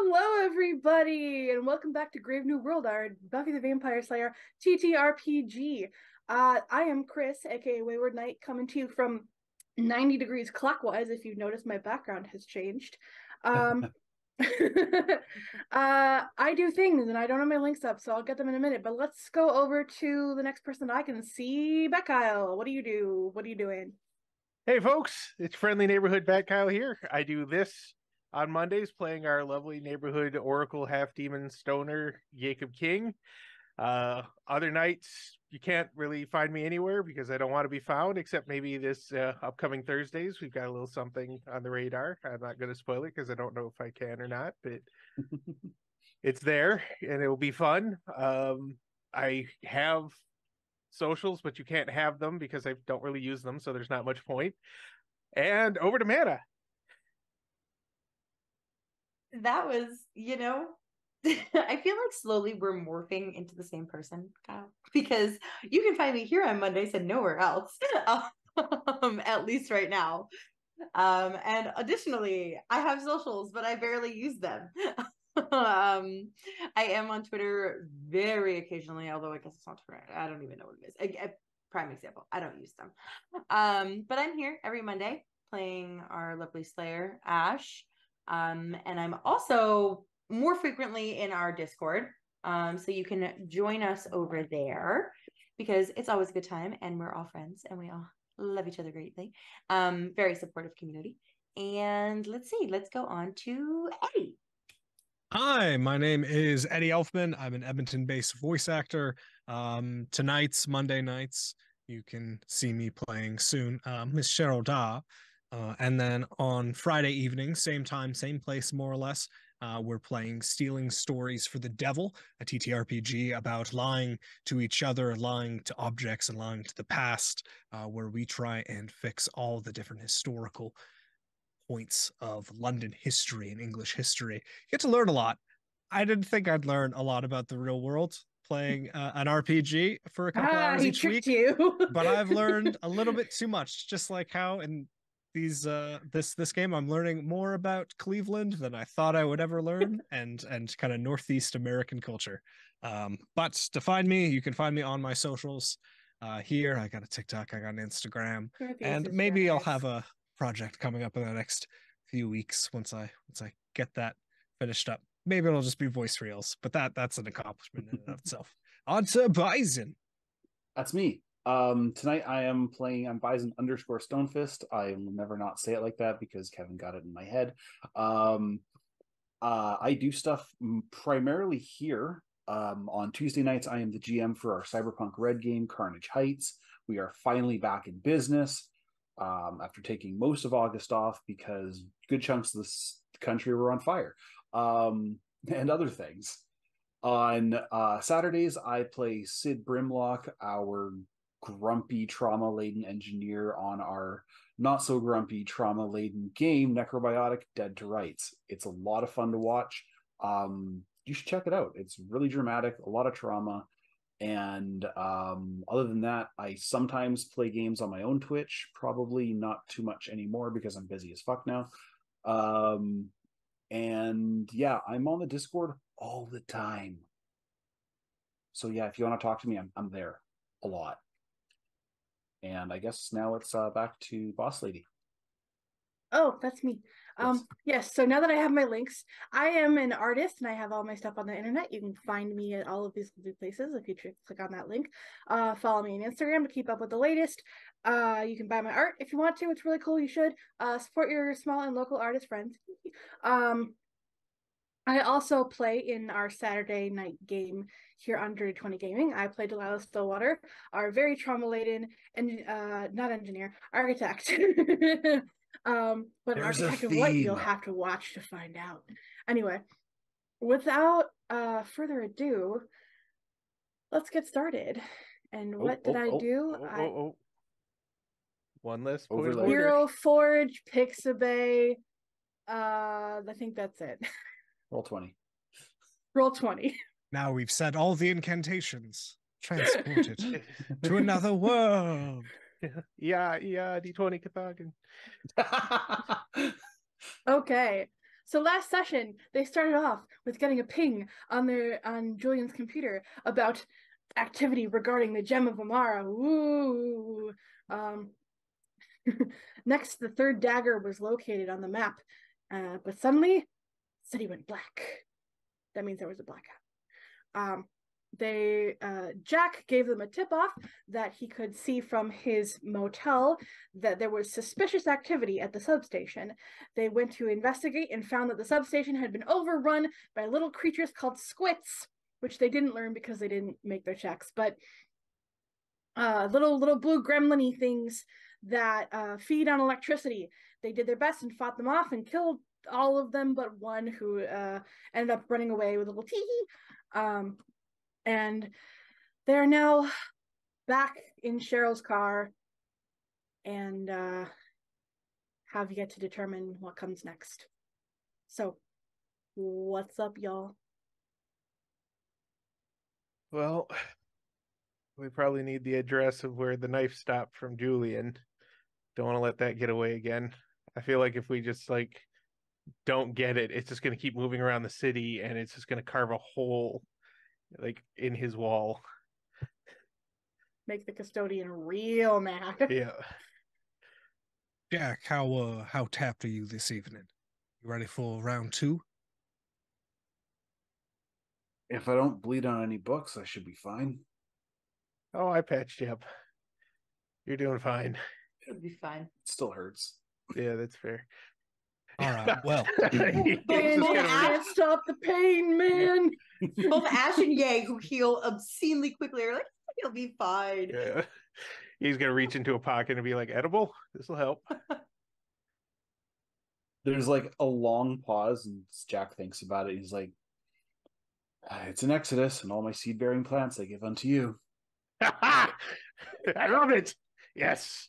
Hello, everybody, and welcome back to Grave New World, our Buffy the Vampire Slayer TTRPG. I am Chris, aka Wayward Knight, coming to you from 90 degrees clockwise. If you notice, my background has changed. Um, I do things, and I don't have my links up, so I'll get them in a minute. But let's go over to the next person that I can see. Beckyle, what do you do? What are you doing? Hey folks, it's friendly neighborhood Bat Kyle here. I do this on Mondays, playing our lovely neighborhood Oracle half demon stoner Jacob King. Other nights you can't really find me anywhere because I don't want to be found, except maybe this upcoming Thursdays. We've got a little something on the radar. I'm not going to spoil it because I don't know if I can or not, but it's there and it will be fun. I have socials, but you can't have them because I don't really use them, so there's not much point. And over to Mana. That was, I feel like slowly we're morphing into the same person, Kyle, because you can find me here on Mondays and nowhere else, at least right now. And additionally, I have socials, but I barely use them. I am on Twitter very occasionally, although I guess it's not Twitter. I don't even know what it is. Prime example, I don't use them. But I'm here every Monday playing our lovely Slayer, Ash. And I'm also more frequently in our Discord. So you can join us over there because it's always a good time and we're all friends and we all love each other greatly. Very supportive community. And let's go on to Eddie. Hi, my name is Eddie Elfman. I'm an Edmonton-based voice actor. Monday nights, you can see me playing soon, Miss Cheryl Da. And then on Friday evening, same time, same place, more or less, we're playing Stealing Stories for the Devil, a TTRPG about lying to each other, lying to objects, and lying to the past, where we try and fix all the different historical points of London history and English history. You get to learn a lot. I didn't think I'd learn a lot about the real world playing an RPG for a couple hours He each tricked week, you. but I've learned a little bit too much, just like how in this game I'm learning more about Cleveland than I thought I would ever learn, and kind of Northeast American culture. But to find me, you can find me on my socials. Here I got a TikTok, I got an Instagram, Northeast and is maybe I'll generous. have a project coming up in the next few weeks once I get that finished up. Maybe it'll just be voice reels, but that's an accomplishment in and of itself. On to Bison. That's me. Tonight I'm Bison underscore Stonefist. I will never not say it like that because Kevin got it in my head. I do stuff primarily here. On Tuesday nights, I am the GM for our Cyberpunk Red game, Carnage Heights. We are finally back in business after taking most of August off because good chunks of this country were on fire and other things. On Saturdays, I play Sid Brimlock, our grumpy, trauma-laden engineer on our not-so-grumpy, trauma-laden game, Necrobiotic Dead to Rights. It's a lot of fun to watch. You should check it out. It's really dramatic, a lot of trauma. And other than that, I sometimes play games on my own Twitch, probably not too much anymore because I'm busy as fuck now. And yeah, I'm on the Discord all the time. So yeah, if you want to talk to me, I'm there a lot. And I guess now it's back to Boss Lady. Oh, that's me. Yes. Yes, so now that I have my links, I am an artist and I have all my stuff on the internet. You can find me at all of these places if you click on that link. Follow me on Instagram to keep up with the latest. You can buy my art if you want to. It's really cool. You should. Support your small and local artist friends. I also play in our Saturday night game here on Dirty 20 Gaming. I play Delilah Stillwater, our very trauma-laden and not engineer, architect. But an There's a architect of what you'll theme. have to watch to find out. Anyway, without further ado, let's get started. And what did I do? Oh. One less point of Overlay. order. Hero Forge, Pixabay. I think that's it. Roll 20. Roll 20. Now we've said all the incantations. Transported to another world. Yeah, D20 Cathagan. Okay. So last session, they started off with getting a ping on Julian's computer about activity regarding the Gem of Amara. Ooh. Next, the third dagger was located on the map, but suddenly, the city went black. That means there was a blackout. Jack gave them a tip-off that he could see from his motel that there was suspicious activity at the substation. They went to investigate and found that the substation had been overrun by little creatures called squits, which they didn't learn because they didn't make their checks, but little blue gremlin-y things that feed on electricity. They did their best and fought them off and killed all of them but one, who ended up running away with a little tee. And they're now back in Cheryl's car and have yet to determine what comes next. So, what's up, y'all? Well, we probably need the address of where the knife stopped from Julian. Don't want to let that get away again. I feel like if we just like don't get it, it's just going to keep moving around the city and it's just going to carve a hole like in his wall. Make the custodian real mad. Yeah. Jack, how tapped are you this evening? You ready for round 2? If I don't bleed on any books, I should be fine. Oh, I patched you up. You're doing fine. It'll be fine. It still hurts. Yeah, that's fair. All right, well. He's Man, just you gonna can't stop the pain, man. Both Ash and Yang, who heal obscenely quickly, are like, he'll be fine. Yeah. He's gonna reach into a pocket and be like, edible? This will help. There's like a long pause, and Jack thinks about it. He's like, it's an exodus, and all my seed-bearing plants I give unto you. I love it. Yes.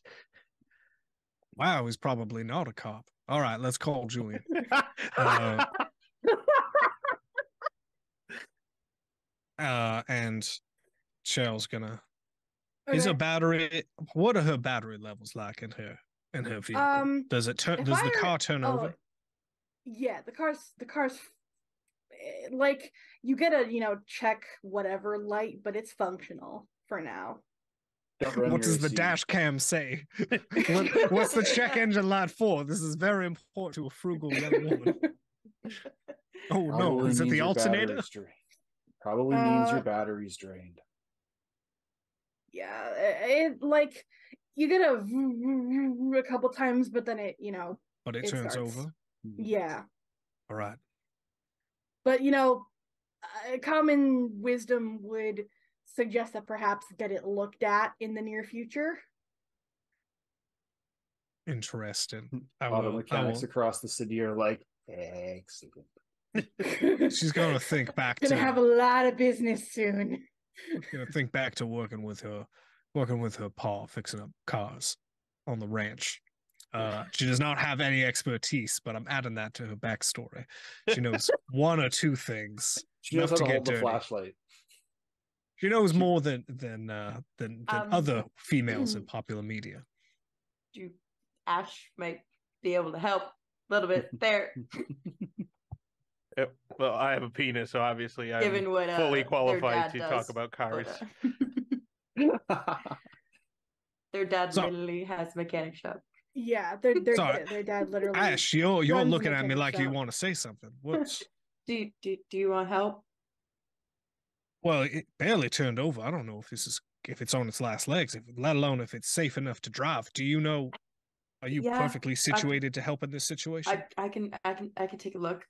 Wow, he's probably not a cop. All right, let's call Julian. And Cheryl's gonna. Is her battery? What are her battery levels like in her vehicle? Does it turn? Does the car turn over? Yeah, the car's like, you get a check whatever light, but it's functional for now. What does the dash cam say? What's the check engine light for? This is very important to a frugal young woman. Oh no, is it the alternator? Probably means your battery's drained. Yeah, it like you get a couple times, but then it But it turns starts. over. Yeah. All right. But common wisdom would suggest that perhaps get it looked at in the near future. Interesting. Auto mechanics across the city are like, excellent. She's gonna think back Gonna to have a lot of business soon. Gonna think back to working with her pa fixing up cars on the ranch. She does not have any expertise, but I'm adding that to her backstory. She knows one or two things. She knows how to hold the flashlight. She knows more than other females in popular media. Ash might be able to help a little bit there. Yep. Well, I have a penis, so obviously I'm fully qualified to talk about cars. Their dad literally has a mechanic shop. Yeah, their dad literally. Ash, you're looking at me like you want to say something. What? Do you want help? Well, it barely turned over. I don't know if it's on its last legs, let alone if it's safe enough to drive. Do you know? Are you perfectly situated to help in this situation? I can take a look.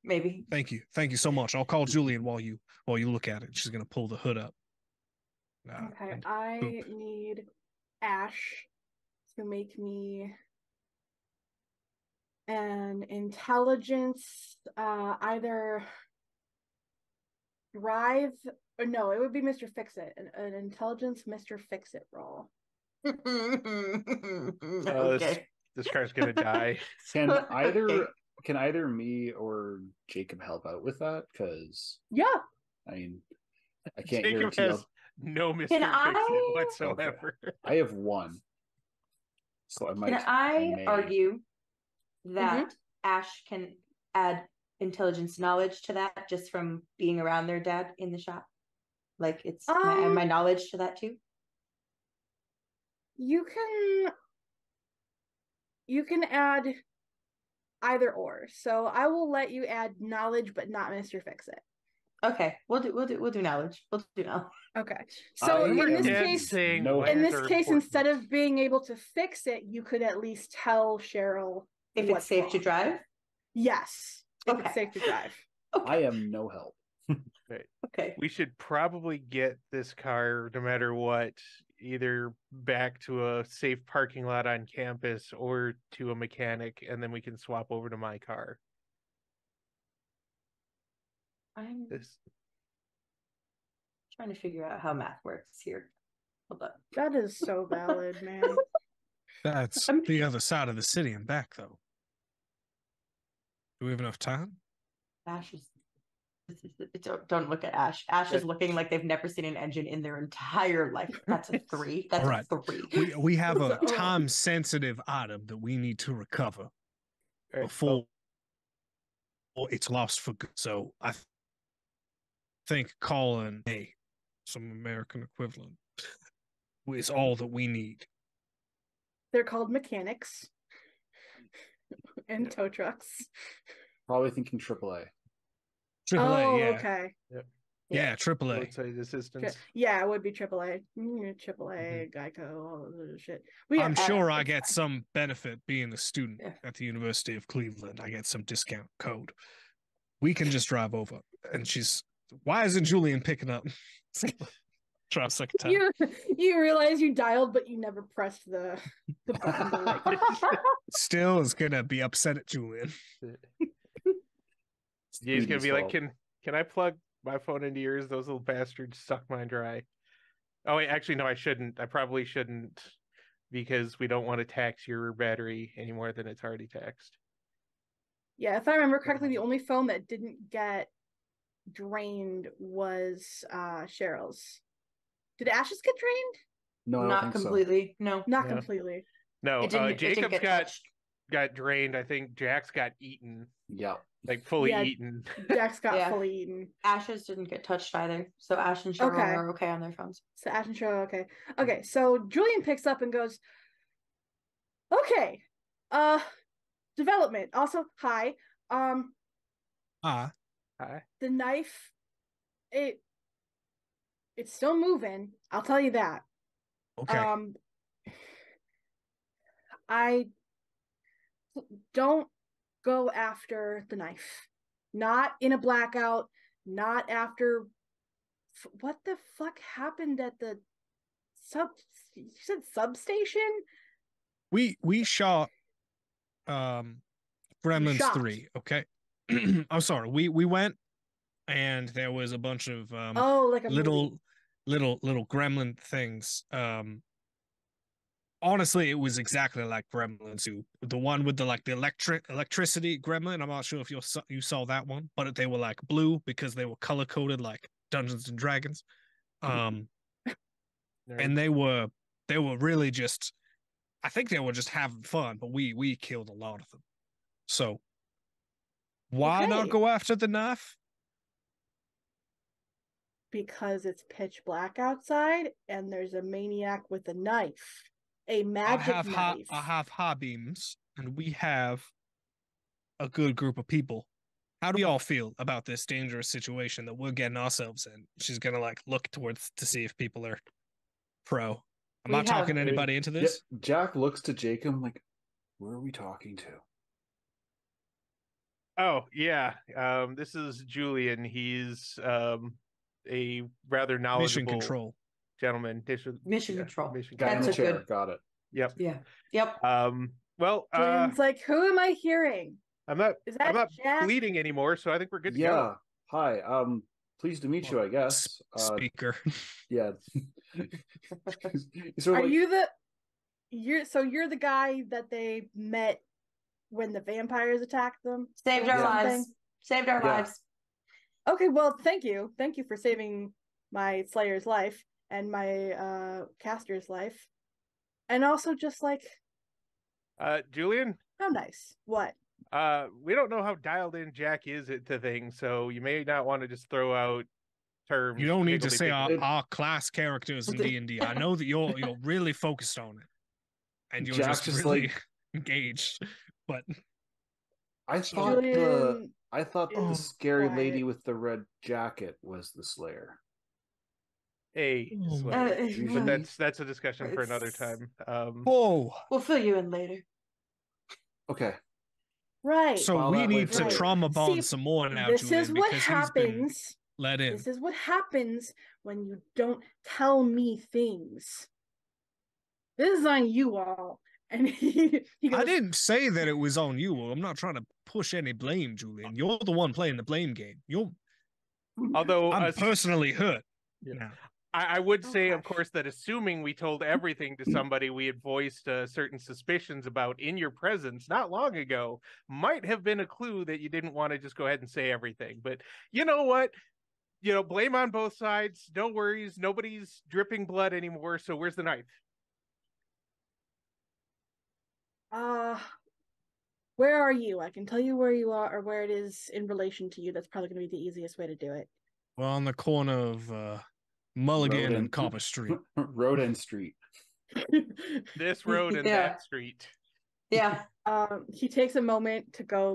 Maybe. Thank you so much. I'll call Julian while you look at it. She's gonna pull the hood up. Okay, I need Ash to make me an intelligence, either drive or no, it would be Mr. Fix-It, an intelligence Mr. Fix-It roll. Okay. This car's gonna die. Can either me or Jacob help out with that? Because I mean, I can't Jacob guarantee has no Mr. Fix-It whatsoever. Okay. I have one, so I might. Can I argue that Ash can add intelligence knowledge to that just from being around their dad in the shop? Like, can I add my knowledge to that too? You can add either or. So I will let you add knowledge, but not Mr. Fix-It. Okay, we'll do knowledge. We'll do knowledge. Okay. So I in this am case, saying no in plans this are case, important. instead of being able to fix it, you could at least tell Cheryl If what's it's safe to wrong. drive? Yes. If Okay. it's safe to drive. Okay. I am no help. Okay. We should probably get this car, no matter what, either back to a safe parking lot on campus or to a mechanic, and then we can swap over to my car. I'm This trying to figure out how math works here. Hold up. That is so valid, man. That's the other side of the city and back, though. Do we have enough time? Ash is. Don't look at Ash. Ash is looking like they've never seen an engine in their entire life. That's a 3. That's All right. a 3. We have a So- time-sensitive item that we need to recover all right, before it's lost for good. So I think calling some American equivalent is all that we need. They're called mechanics and Yeah. tow trucks. Probably thinking AAA. AAA, Oh, yeah. okay. Yeah, AAA. roadside assistance. Yeah, it would be AAA. AAA, Geico, all of this shit. We I'm have- sure I it's get fine. some benefit being a student Yeah. at the University of Cleveland. I get some discount code. We can just drive over. And why isn't Julian picking up? Try a second time. You realize you dialed, but you never pressed the button to like. Still is gonna be upset at Julian. He's gonna Speedy's be like, fault. can I plug my phone into yours? Those little bastards suck mine dry. Oh wait, actually no, I shouldn't. I probably shouldn't, because we don't want to tax your battery any more than it's already taxed. Yeah, if I remember correctly, the only phone that didn't get drained was Cheryl's. Did Ash's get drained? No, I don't Not think so. completely. No. Not Yeah. completely. No, It didn't Jacob's get got touched. drained. I think Jack's got eaten, Yeah. like fully Yeah. eaten. Jack's got Yeah. fully eaten. Ash's didn't get touched either. So Ash and Cheryl Okay. are okay on their phones. So Ash and Cheryl, okay. Okay, so Julian picks up and goes, okay, development. Also, hi. Ah, Hi. The knife, it's still moving. I'll tell you that. okay. I don't go after the knife. Not in a blackout. Not after. What the fuck happened at the you said substation? We shot Gremlins shot. 3, okay? I'm sorry. We went and there was a bunch of Like a movie. little gremlin things. Honestly, it was exactly like Gremlins 2. The one with the electricity gremlin. I'm not sure if you saw that one, but they were like blue because they were color coded like Dungeons and Dragons. And they were really just, I think they were just having fun, but we killed a lot of them. So why not Okay. go after the knife? Because it's pitch black outside and there's a maniac with a knife. A magic knife. I have high beams, and we have a good group of people. How do we all feel about this dangerous situation that we're getting ourselves in? She's gonna like look towards to see if people are pro. I'm We not talking have- anybody into this. Yeah, Jack looks to Jacob like, who are we talking to? Oh yeah, this is Julian. He's a rather Mission knowledgeable control. gentleman. Mission control. Mission Guy in That's the a chair. good- Got it. Yep. Yeah. Yep. Well, Julian's like, who am I hearing? I'm not Is that I'm not Jack? bleeding anymore, so I think we're good to Yeah. go. Hi. Pleased to meet you, I guess. Speaker. Yeah. He's sort of Are like, you're the guy that they met when the vampires attacked them? Saved or our something? lives. Saved our Yeah. lives. Okay, well, thank you. Thank you for saving my Slayer's life and my caster's life. And also just like, Julian, how nice. What? We don't know how dialed in Jack is to things, so you may not want to just throw out terms. You don't need to say higgledy-piggledy. our class characters in D&D. I know that you're really focused on it, and you're Jack's just just really like- engaged. But I So- thought the Julian I thought the is scary quiet. lady with the red jacket was the Slayer. A Oh, Slayer. Usually- But that's a discussion for another It's- time. whoa! We'll fill you in later. Okay. Right. So While we that need went to Right. trauma bond See, some more now, this Julian, is what because he's been happens. let in. This is what happens when you don't tell me things. This is on you all. And he goes, I didn't say that it was on you. I'm not trying to push any blame, Julian. You're the one playing the blame game. Although I'm personally hurt. Yeah. now. I would Oh, say, of gosh. course, that assuming we told everything to somebody we had voiced certain suspicions about in your presence not long ago, might have been a clue that you didn't want to just go ahead and say everything. But you know what? Blame on both sides. No worries. Nobody's dripping blood anymore. So where's the knife? Where are you? I can tell you where you are or where it is in relation to you. That's probably going to be the easiest way to do it. Well, on the corner of Mulligan Road and Copper Street. Road and Street. This road and Yeah. that street. Yeah. He takes a moment to go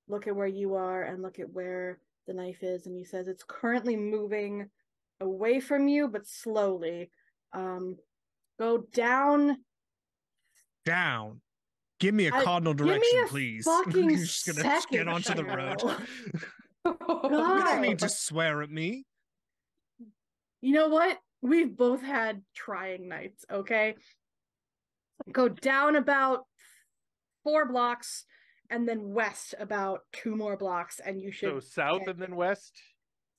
look at where you are and look at where the knife is, and he says it's currently moving away from you, but slowly. Go down. Down. Give me a I- cardinal give me direction, a please. fucking You're just gonna second, get onto the road. Cheryl. You don't God. need to swear at me. You know what? We've both had trying nights, okay? Go down about 4 blocks and then west about 2 more blocks, and you should So south get and then west.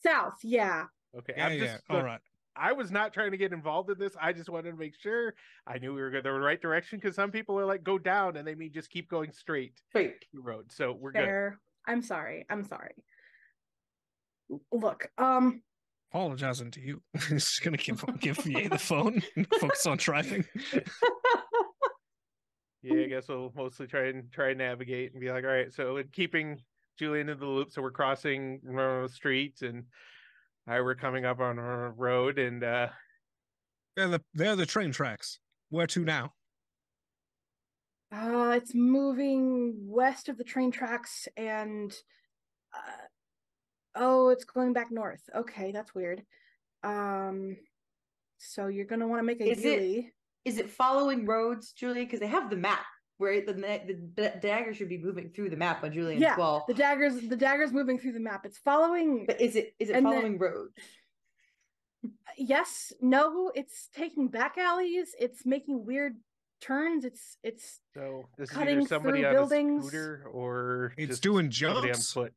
south, yeah. Okay. Yeah, I'm yeah. just All right. I was not trying to get involved in this. I just wanted to make sure I knew we were going the right direction, because some people are like, go down, and they mean just keep going straight Wait. the road. So we're good. Fair. I'm sorry. Look, Apologizing to you. Just gonna give VA the phone and focus on driving. Yeah, I guess we'll mostly try and navigate and be like, all right. So in keeping Julian in the loop, so we're crossing streets, and we're coming up on a road, and They're the train tracks. Where to now? it's moving west of the train tracks and it's going back north. Okay, that's weird. So you're gonna want to make a Is it- U-ey. Is it following roads, Julie? Because they have the map where the dagger should be moving through the map on Julian's Yeah, wall. the dagger's moving through the map. It's following. But is it and then- following roads? Yes, no, it's taking back alleys. It's making weird turns. It's so this is cutting either somebody through on buildings. a scooter or It's just doing somebody on jumps. foot.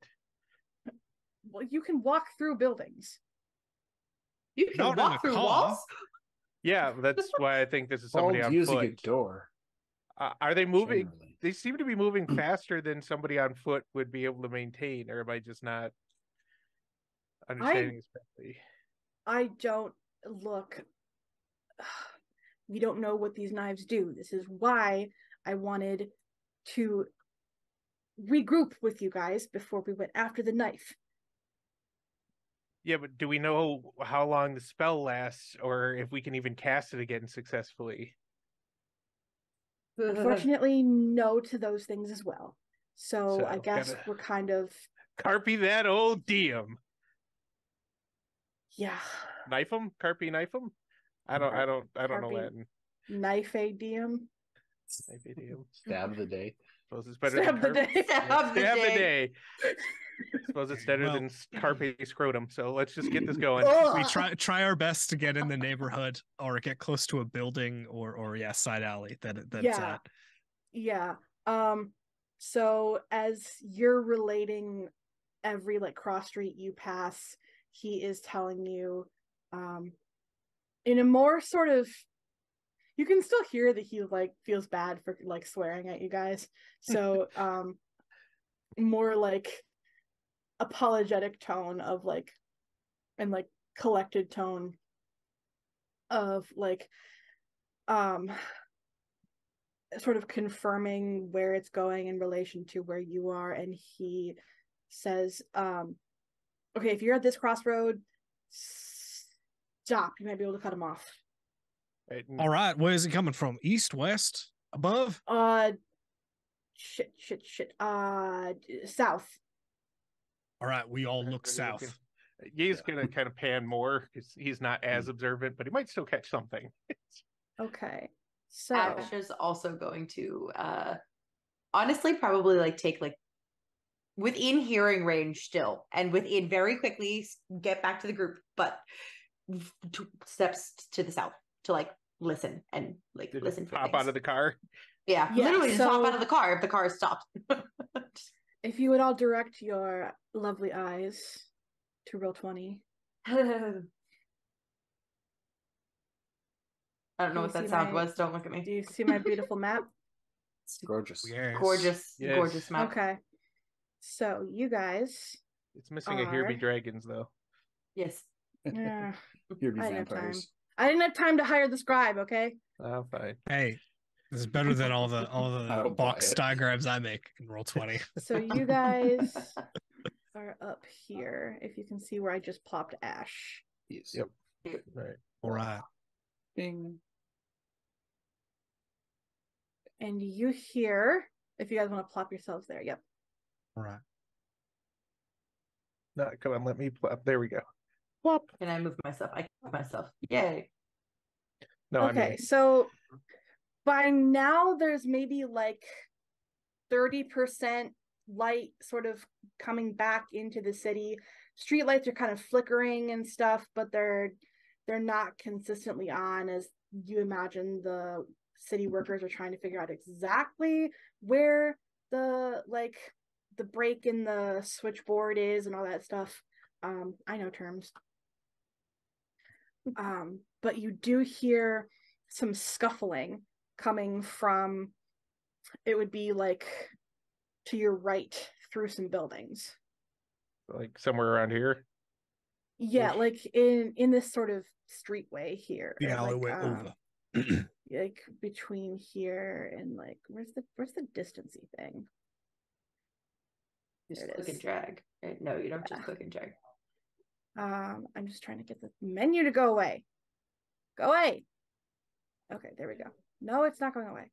well, you can walk through buildings. You can Not in a walk through car. walls. Yeah, that's why I think this is somebody Bulbs on using foot. a door. Are they moving? Generally. They seem to be moving faster than somebody on foot would be able to maintain, or am I just not understanding this correctly? I don't look. We don't know what these knives do. This is why I wanted to regroup with you guys before we went after the knife. Yeah, but do we know how long the spell lasts, or if we can even cast it again successfully? Unfortunately, no to those things as well. So I So, guess gotta- we're kind of Carpy that old diem. yeah, Knife him? Carpy knife him? I don't know Carpy. Latin. knife a diem. Knife idiom. Stab of the day. Suppose it's better Stab the than day. Stab the Stab the day. day. Suppose it's better Well- than carpe scrotum. So let's just get this going. Ugh. We try our best to get in the neighborhood or get close to a building or side alley that's Yeah. at. Yeah. So as you're relating every cross street you pass, he is telling you in a more sort of, you can still hear that he feels bad for swearing at you guys. So more apologetic tone of and collected tone of sort of confirming where it's going in relation to where you are, and he says, okay, if you're at this crossroad, stop. You might be able to cut him off. Right? All right, where is he coming from? East, west, above? Shit. South. All right, we all look Everybody south. looking. Ye's gonna kind of pan more because he's not as observant, but he might still catch something. Okay. So Ash is also going to honestly probably like take like within hearing range still, and within very quickly get back to the group, but 2 steps to the south to like listen and like Did listen for pop things. out of the car. Yeah, Yeah, literally just so- hop out of the car if the car is stopped. if you would all direct your lovely eyes to roll 20. I don't know Do what you that see sound my- was. Don't look at Do me. you see my beautiful map? Gorgeous. Yes. Gorgeous, Yes. gorgeous map. Okay. So you guys, It's missing a here be Are- dragons though. Yes. yeah, Here be I didn't have time. vampires. I didn't have time to hire the scribe. Okay. Oh, fine. Hey, this is better than all the I don't buy box it. diagrams I make in roll 20. So you guys are up here. If you can see where I just plopped Ash. Yes. Yep. Right. All right. Bing. And you hear, if you guys want to plop yourselves there. Yep. All right. No, come on, let me plop. There we go. Plop. Can I move myself? I can move myself. Yay. No, Okay, so by now there's maybe like 30% light sort of coming back into the city. Street lights are kind of flickering and stuff, but they're not consistently on, as you imagine the city workers are trying to figure out exactly where the break in the switchboard is and all that stuff. I know terms. But you do hear some scuffling coming from, it would be like to your right through some buildings. like somewhere around here. Yeah, Ish. like in this sort of streetway here. The or, alleyway like, over. like between here and like where's the distancey thing? Just There it click is. and drag. No, you don't just Yeah. click and drag. I'm just trying to get the menu to go away. Go away. Okay, there we go. No, it's not going away.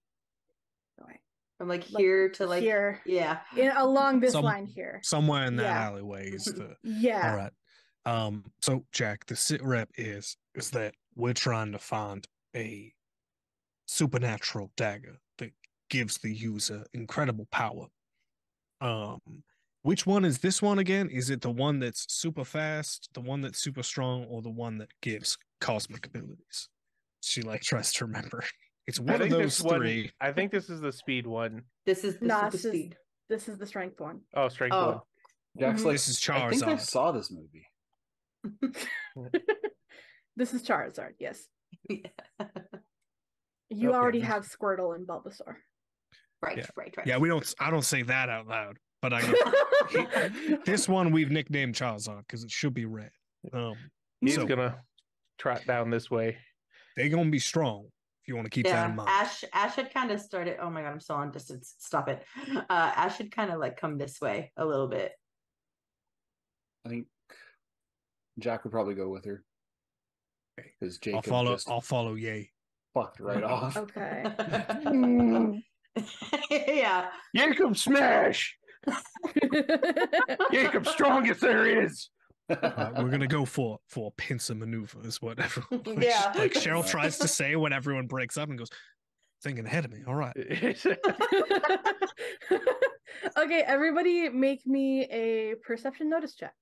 Go away. From like Like, here to like here. yeah. Along this Some- line here. Somewhere in that Yeah. alleyway is the. Yeah. All right. So Jack, the sit rep is that we're trying to find a supernatural dagger that gives the user incredible power. Which one is this one again? Is it the one that's super fast, the one that's super strong, or the one that gives cosmic abilities? She like tries to remember. It's I one of think those this one. three. I think this is the speed one. This is the No, super this is speed. this is the strength one. Oh, strength Oh. one. Jack's Mhm. like, This is I think I Charizard. saw this movie. This is Charizard, yes. Yeah. You Okay, already this- have Squirtle and Bulbasaur. Right, Yeah. right. Yeah, I don't say that out loud, but I go, this one we've nicknamed Charizard because it should be red. He's So gonna trot down this way. they're gonna be strong if you want to keep that in Yeah, mind. Ash had kind of started. Oh my god, I'm still on distance. Stop it. Ash should kind of like come this way a little bit. I think Jack would probably go with her. Because I'll Jacob follow. just I'll follow. Yay. fucked right off. Okay. Yeah. Jacob smash. Jacob strongest there is. We're gonna go for a pincer maneuver, is what everyone. Yeah. Like Cheryl tries to say when everyone breaks up and goes, thinking ahead of me. All right. Okay, everybody make me a perception notice check.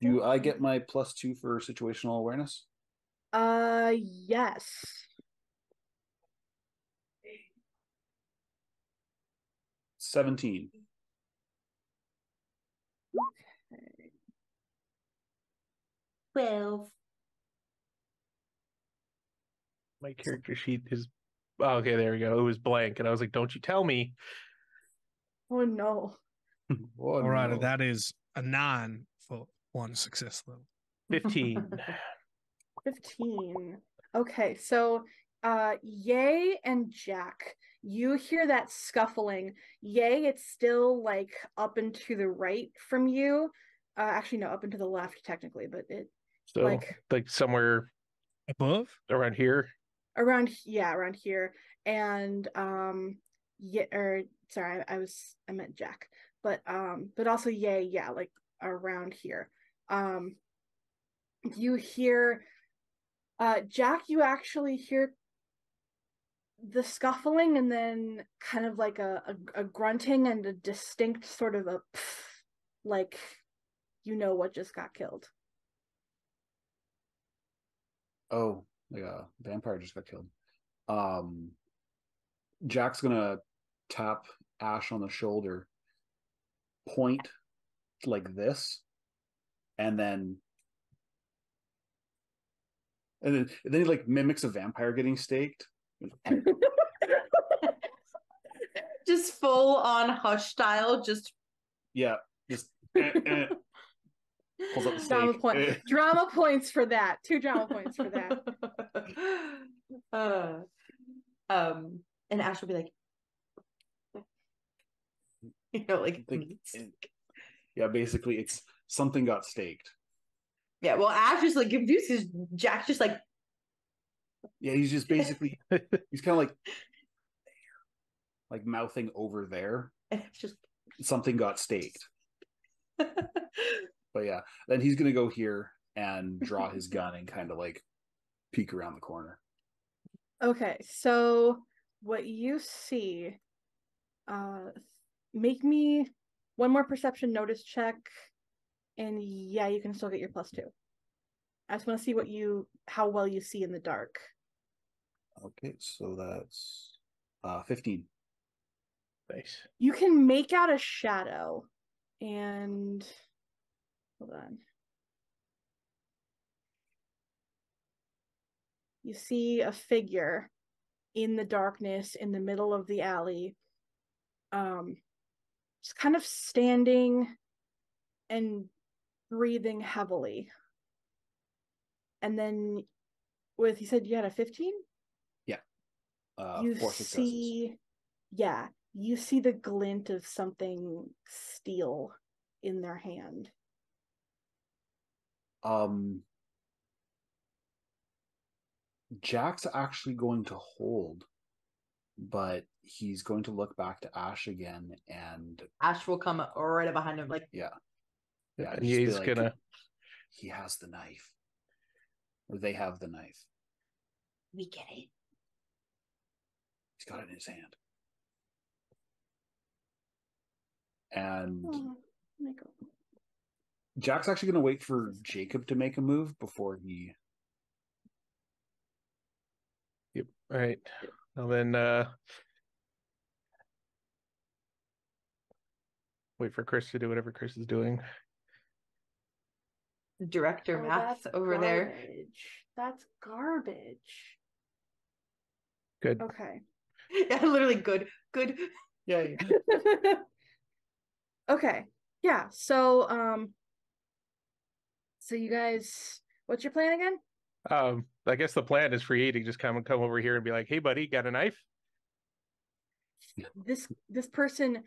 Do I get my +2 for situational awareness? Yes. $17. Okay. 12. My character sheet is. Oh, okay, there we go. It was blank, and I was like, "Don't you tell me." Oh no. Oh, All right. no. That is a 9 for one success level. 15. 15. Okay, so Yay and Jack, you hear that scuffling. Yay, it's still like up and to the right from you. Actually, no, up and to the left technically, but it So like somewhere Above? around here. around here. And yeah, or sorry, I meant Jack, but also Yay, yeah, like around here. You hear Jack, you actually hear the scuffling and then kind of like a grunting and a distinct sort of a pff, like you know what just got killed. Oh, like a vampire just got killed. Jack's gonna tap Ash on the shoulder, point like this, and then he like mimics a vampire getting staked. Just full on Hush style. Just Yeah, just pulls up the stake. Drama points for that. 2 drama points for that. And Ash will be like, like yeah, basically it's something got staked. Yeah, well, Ash is like confused because Jack's just like, yeah, he's just basically he's kind of like mouthing over there. and it's just Something got staked. But yeah, then he's gonna go here and draw his gun and kind of like peek around the corner. Okay, so what you see, make me one more perception notice check, and yeah, you can still get your +2. I just want to see how well you see in the dark. Okay, so that's 15. Nice. You can make out a shadow, and hold on. You see a figure in the darkness in the middle of the alley, just kind of standing and breathing heavily. And then you said you had a 15? Yeah. You 4 successes. You see the glint of something steel in their hand. Jack's actually going to hold, but he's going to look back to Ash again, and Ash will come right behind him, like, yeah, And he's like, gonna. He has the knife, or they have the knife. we get it. He's got it in his hand, and Jack's actually going to wait for Jacob to make a move before he. Yep. All right. And then wait for Chris to do whatever Chris is doing. Director math over there. That's garbage. Good. Okay. Yeah, literally good. Yay. Okay. Yeah. So you guys, what's your plan again? I guess the plan is for you to just come over here and be like, "Hey, buddy, got a knife?" This person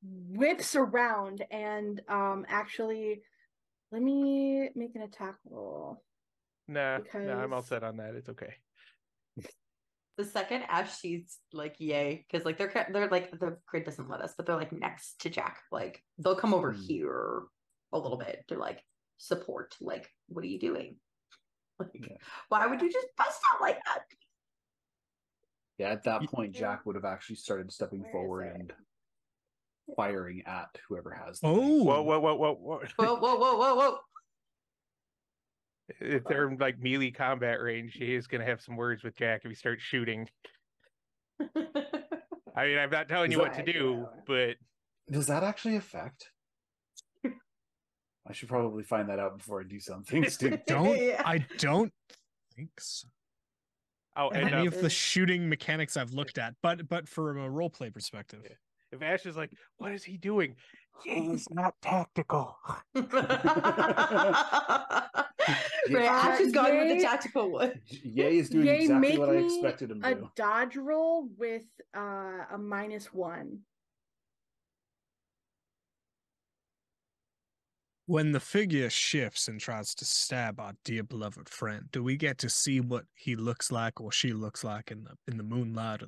whips around and actually, let me make an attack roll. Nah, I'm all set on that. It's okay. The second Ash sees like Yay, because like they're like the grid doesn't let us, but they're like next to Jack. Like they'll come over here a little bit to like support. Like, what are you doing? Like, why would you just bust out like that? Yeah, at that point, Jack would have actually started stepping forward and firing at whoever has the knife. Whoa. If they're in like melee combat range, he is going to have some words with Jack if he starts shooting. I mean, I'm not telling you what to do, but does that actually affect? I should probably find that out before I do something stupid. I don't think so. Oh, and any of the shooting mechanics I've looked at, but from a role play perspective. If Ash is like, "What is he doing?" He's not tactical. Right, Ash is gone with the Yay. tactical one. Yay is doing Yay, exactly make what I me expected him to a do. dodge roll with a -1. When the figure shifts and tries to stab our dear beloved friend, do we get to see what he looks like or she looks like in the moonlight or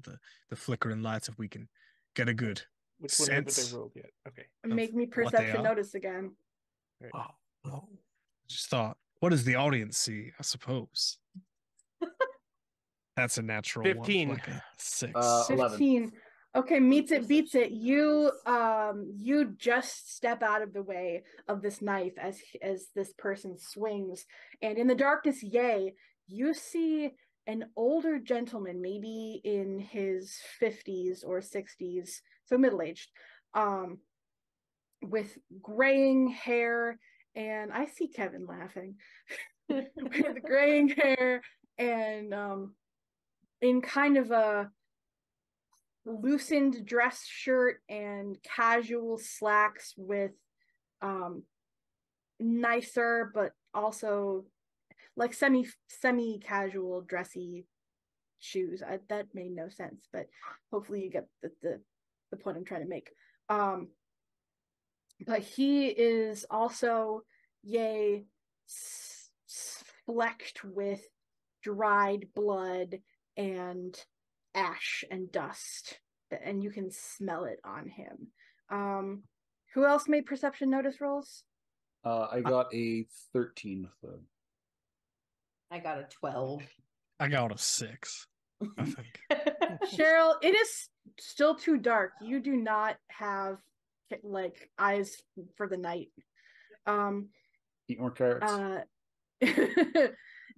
the flickering lights, if we can get a good Which one haven't sense they rolled yet? Okay. Make me what they perception are? notice again. Oh, no. Just thought, what does the audience see? I suppose. That's a natural 15. one, like a 6. 11. 15. Okay, meets it, beats it. You just step out of the way of this knife as this person swings, and in the darkness, Yay, you see an older gentleman, maybe in his 50s or 60s, so middle-aged, with graying hair, and I see Kevin laughing, with graying hair and in kind of a loosened dress shirt and casual slacks with nicer but also like semi casual dressy shoes. That made no sense, but hopefully you get the point I'm trying to make. But he is also flecked with dried blood and ash and dust, and you can smell it on him. Who else made perception notice rolls? I got a 13 with the. I got a 12. I got a 6, I think. Cheryl, it is still too dark. You do not have like eyes for the night. Eat more carrots.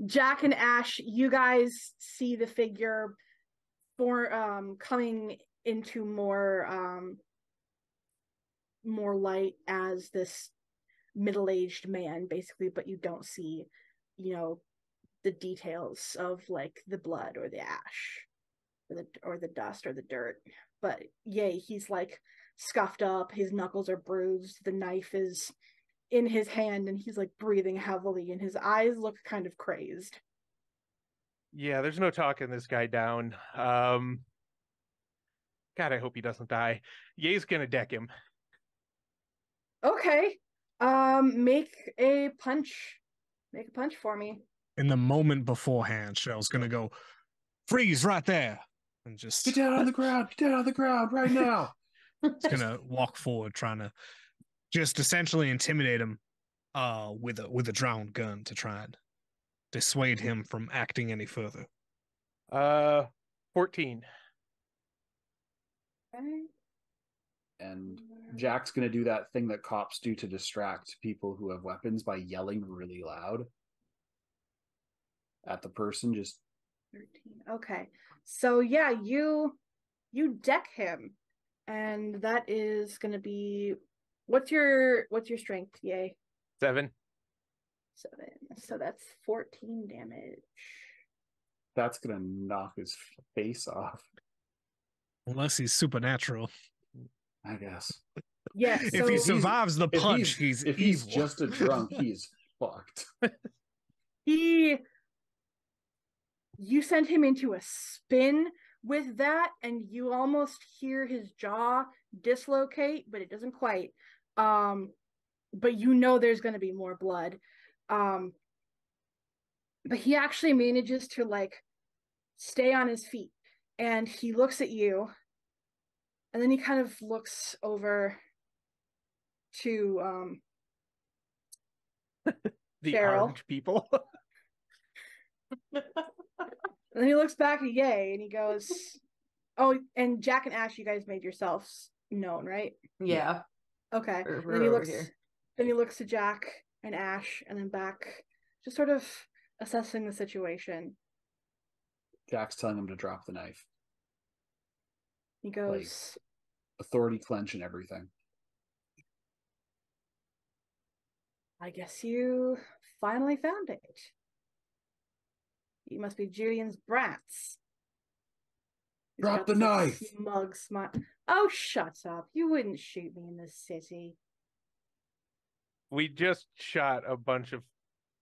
Jack and Ash, you guys see the figure coming into more light as this middle-aged man, basically, but you don't see, the details of like the blood or the ash or the dust or the dirt. But Yay, he's like scuffed up, his knuckles are bruised, the knife is in his hand, and he's like breathing heavily, and his eyes look kind of crazed. Yeah, there's no talking this guy down. God, I hope he doesn't die. Yay's gonna deck him. Okay. Make a punch. Make a punch for me. In the moment beforehand, Cheryl's gonna go, freeze right there, and just Get down on the ground! Get down on the ground right now! It's gonna walk forward, trying to just essentially intimidate him with a drowned gun to try and dissuade him from acting any further. 14. Okay. And Jack's gonna do that thing that cops do to distract people who have weapons by yelling really loud at the person. Just 13. Okay. So yeah, you deck him. And that is gonna be what's your strength? Yay. 7. 7. So that's 14 damage. that's gonna knock his face off, Unless he's supernatural. I guess. Yeah. If So he survives the If punch, he's if evil. he's just a drunk, he's fucked. you sent him into a spin with that, and you almost hear his jaw dislocate, but it doesn't quite. But there's going to be more blood. But he actually manages to like stay on his feet, and he looks at you, and then he kind of looks over to The Cheryl. orange people. And then he looks back at Yay, and he goes, "Oh, and Jack and Ash, you guys made yourselves known, right?" Yeah. Okay. We're And then he over looks. here. Then he looks to Jack and Ash, and then back, just sort of assessing the situation. Jack's telling him to drop the knife. He goes, Authority clench and everything. "I guess you finally found it. You must be Julian's brats." He's Drop got the this, like, knife. smug smile. Oh, shut up. You wouldn't shoot me in the city. We just shot a bunch of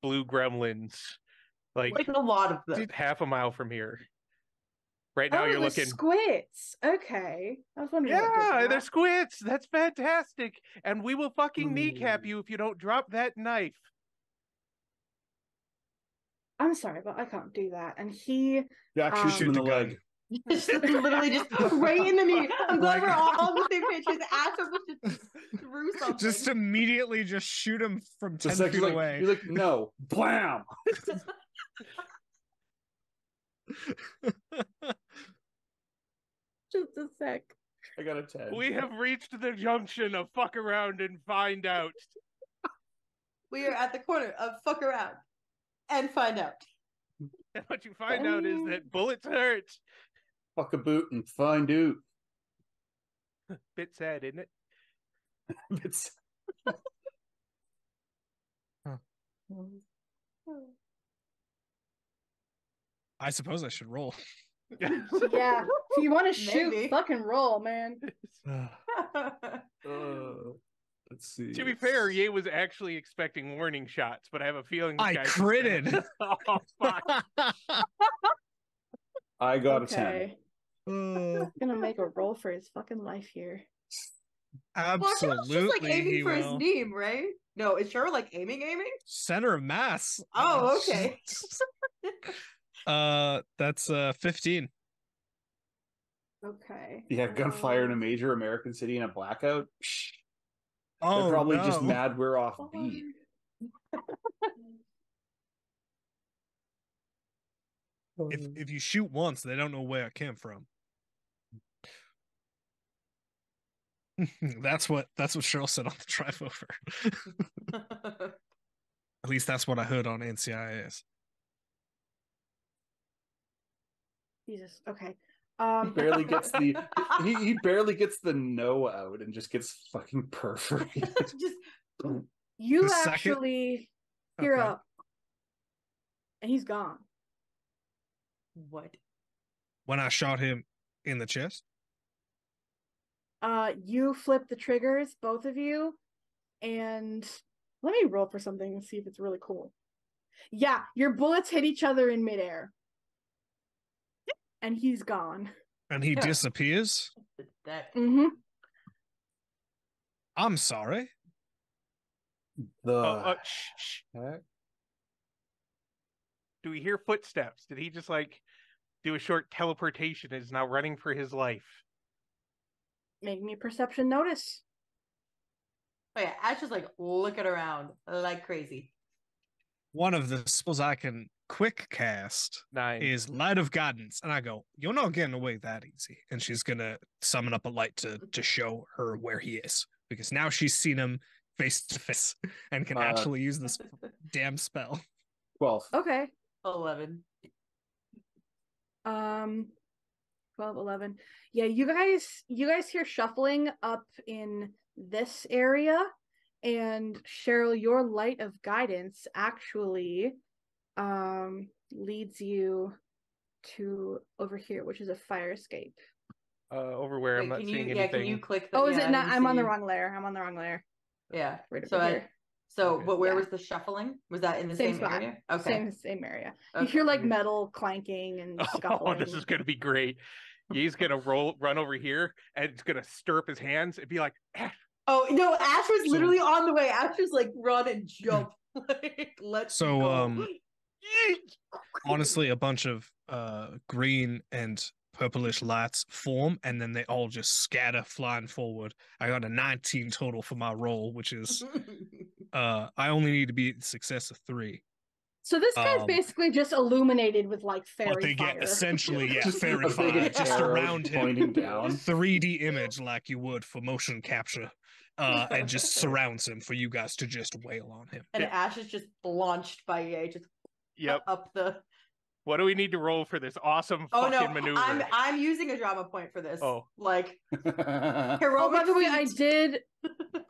blue gremlins, like Like a lot of them. half a mile from here. Right now, Oh, you're it was looking. squits. Okay. I was wondering what Yeah, did they're that. squids. That's fantastic. And we will fucking kneecap Ooh. you if you don't drop that knife. I'm sorry, but I can't do that. And he Jack shoots him in Shoot the the gun. leg. Just literally just right in the knee. I'm glad Like- we're all on the same page because Ash almost just threw something. Just immediately just shoot him from 10 Just like, feet he's like, away. he's like, no, blam. just a sec. I got a 10. We have reached the junction of fuck around and find out. We are at the corner of fuck around and find out. And what you find out is that bullets hurt. Fuck a boot and find out. Bit sad, isn't it? It's I suppose I should roll. Yeah. If you want to shoot, Maybe. fucking roll, man. let's see. To be fair, Ye was actually expecting warning shots, but I have a feeling this I guy's just critted. gonna- Oh fuck! I got a 10. Okay. Gonna make a roll for his fucking life here. Well, Cheryl's Absolutely, just like aiming he for his will. name, right? No, is Cheryl like aiming? Center of mass. Oh, okay. That's 15. Okay. Yeah, gunfire in a major American city in a blackout. Psh, Oh, they're probably no. just mad we're off beat. If you shoot once, they don't know where it came from. That's what Cheryl said on the drive over. At least that's what I heard on NCIS. Jesus. Okay. He barely gets the he barely gets the no out and just gets fucking perforated. Just You The second- actually hear Okay. up, and he's gone. what? When I shot him in the chest. You flip the triggers, both of you, and let me roll for something and see if it's really cool. Yeah, your bullets hit each other in midair, and he's gone. And he Yeah. disappears. That Mm-hmm. I'm sorry. The Shh. heck? Do we hear footsteps? Did he just like do a short teleportation and is now running for his life? Make me a perception notice. Oh yeah, Ash is like looking around like crazy. One of the spells I can quick cast 9. is Light of Guidance. And I go, you're not getting away that easy. And she's going to summon up a light to show her where he is. Because now she's seen him face to face and can actually use this damn spell. 12. Okay. 11. 12, 11. Yeah, you guys hear shuffling up in this area, and Cheryl, your light of guidance actually leads you to over here, which is a fire escape. Over where I'm Wait, not can seeing you anything. can you click the Oh, is yeah, it I not? didn't I'm on see the you. wrong layer. I'm on the wrong layer. Yeah. Right So over here. Okay. but where Yeah. was the shuffling? Was that in the Same same, spot. area? Okay. Same area. You Okay. hear like metal clanking and Oh, scuffling. this is gonna be great. He's gonna run over here, and it's gonna stir up his hands and be like, "Ah, Oh no, Ash was So- literally on the way. Ash was like run and jump. Like let's So, go. yeet!" Honestly, a bunch of green and purplish lights form, and then they all just scatter flying forward. I got a 19 total for my roll, which is I only need to be a success of 3. So this guy's Um, basically just illuminated with like fairy But they fire. get essentially, yeah, Just fairy a big fire just arrow around him. pointing down. 3D image like you would for motion capture, and just surrounds him for you guys to just wail on him. And Ash is just launched by EA, just Yep. up the. What do we need to roll for this awesome Oh fucking no, maneuver? I'm using a drama point for this. Oh. Like Oh, heroic. by the way, I feat. did.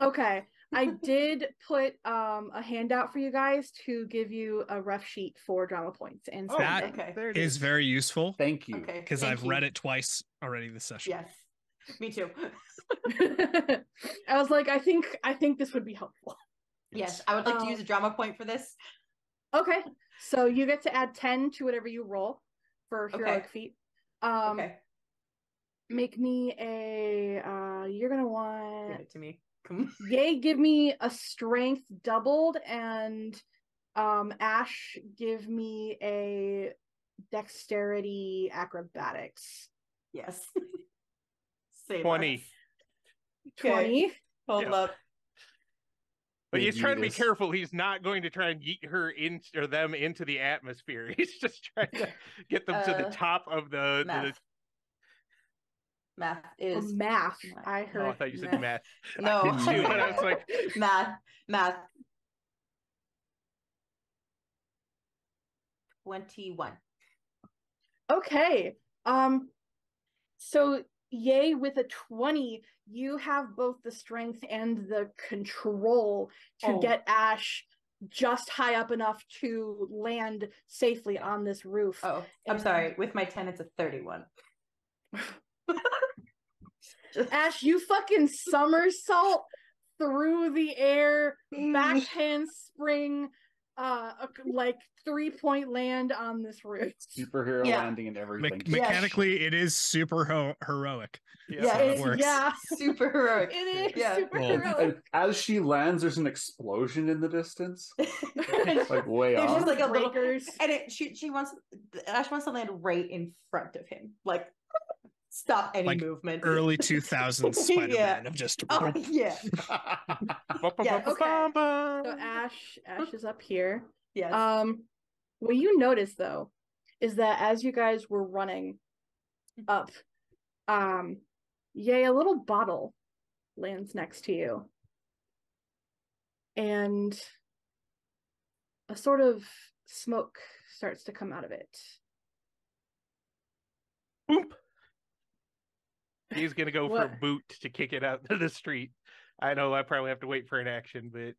Okay, I did put a handout for you guys to give you a ref sheet for drama points and Oh, That something. okay. there it Is very useful Thank you. Okay. because thank I've you. read it twice already this session. Yes. Me too. I was like, I think this would be helpful. Yes, I would like to use a drama point for this. Okay, so you get to add 10 to whatever you roll for heroic feat. Okay. Make me a you're gonna Give want it to me. Come on. Yay, give me a strength doubled, and Ash, give me a dexterity acrobatics. Yes. Say 20. less. 20. Hold Yeah. up. But he's trying to be Yeetus. careful. He's not going to try and yeet her or them into the atmosphere. He's just trying to get them to the top of the. Math is Math. I Oh, heard. I thought you said math. No. I did too, but I was like, math. 21. Okay. So Yay, with a 20, you have both the strength and the control to get Ash just high up enough to land safely on this roof. Oh, I'm sorry. With my 10, it's a 31. Ash, you fucking somersault through the air, back handspring, like 3-point land on this roof. Superhero landing and everything. Mechanically, it is super heroic. Yeah, it works. Super heroic. It is super And heroic. as she lands, there's an explosion in the distance, like way There's off. just like a little, Breakers. and Ash wants to land right in front of him, like stop any Like movement. Early 2000s Spider-Man of just. Oh yeah. Yeah, okay. So Ash is up here. Yes. What you notice though is that as you guys were running up, Yay, a little bottle lands next to you. And a sort of smoke starts to come out of it. Boop. He's gonna go for a boot to kick it out to the street. I know I probably have to wait for an action, but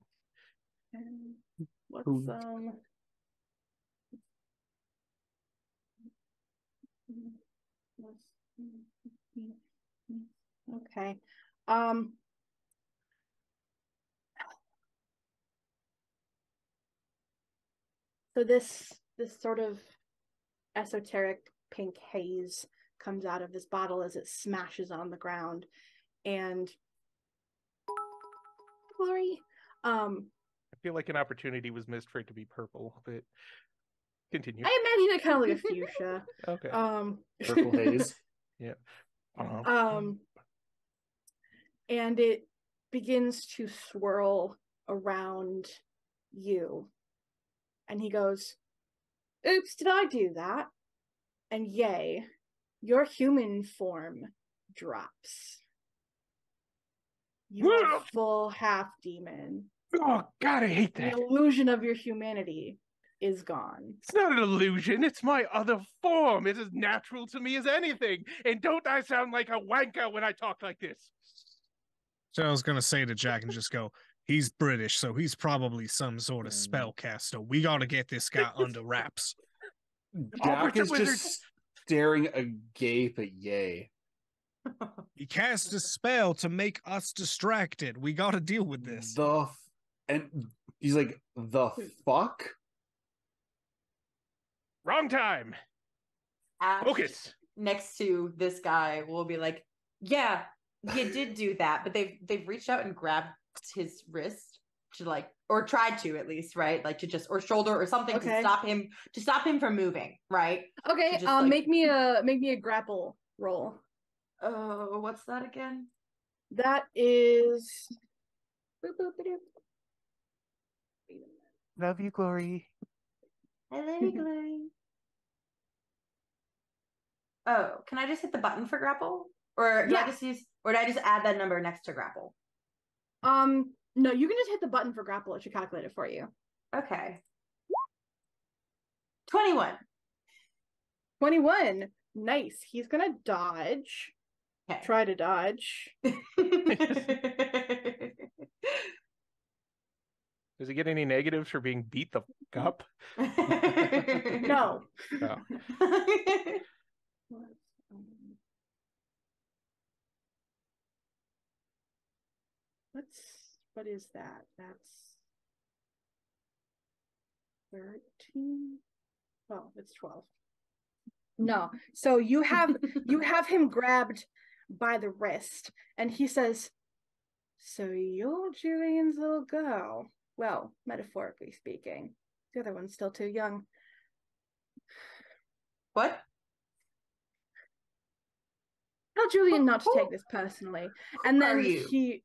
What's okay. So this sort of esoteric pink haze comes out of this bottle as it smashes on the ground, and Glory. I feel like an opportunity was missed for it to be purple, but continue. I imagine it kind of like a fuchsia. Okay. Purple haze. Yeah. And it begins to swirl around you. And he goes, "Oops, did I do that?" And Yay, your human form drops. You are full half demon. Oh God, I hate that. The illusion of your humanity is gone. It's not an illusion. It's my other form. It's as natural to me as anything. And don't I sound like a wanker when I talk like this? So I was gonna say to Jack and just go, he's British, so he's probably some sort of spellcaster. We gotta get this guy under wraps. Jack is just staring agape at Yay. He cast a spell to make us distracted. We gotta deal with this. And he's like, the fuck? Wrong time. Ash, Focus. next to this guy will be like, yeah, you did do that, but they've reached out and grabbed his wrist to like, or tried to at least, right? Like to just, or shoulder or something to stop him from moving, right? Okay, like, make me a grapple roll. Oh, what's that again? That is Love you, Glory. I love you, Glory. Oh, can I just hit the button for grapple? Or do I just add that number next to grapple? No, you can just hit the button for grapple. It should calculate it for you. Okay. 21. 21. Nice. He's gonna dodge. Okay. Try to dodge. Does he get any negatives for being beat the fuck up? No. Oh. what is that? That's 13. Oh, it's 12. No. So you have him grabbed by the wrist, and he says, "So you're Julian's little girl." Well, metaphorically speaking. The other one's still too young. What? Tell Julian not to take this personally. And then are you? he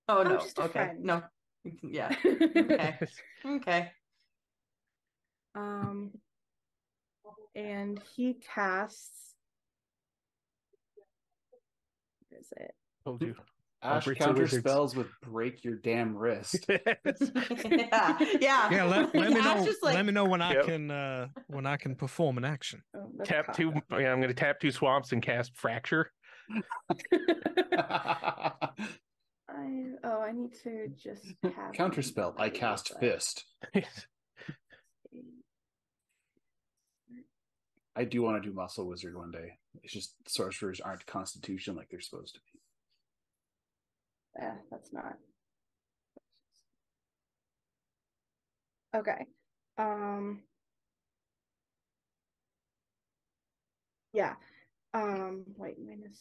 Oh no. just a Okay. friend. No. Yeah. Okay. Okay. And he casts, what is it? Told you. Ash Albert's a counter wizard. spells with break your damn wrist. Yeah. Yeah, let me know. Ash just like, Let me know when Yep. when I can perform an action. Oh, that's Tap two. Kata. Yeah, I'm going to tap 2 swamps and cast Fracture. I need to just have Counter spell. I cast fist. I do want to do muscle wizard one day. It's just sorcerers aren't constitution like they're supposed to be. That's not. Okay. Yeah. Wait, minus.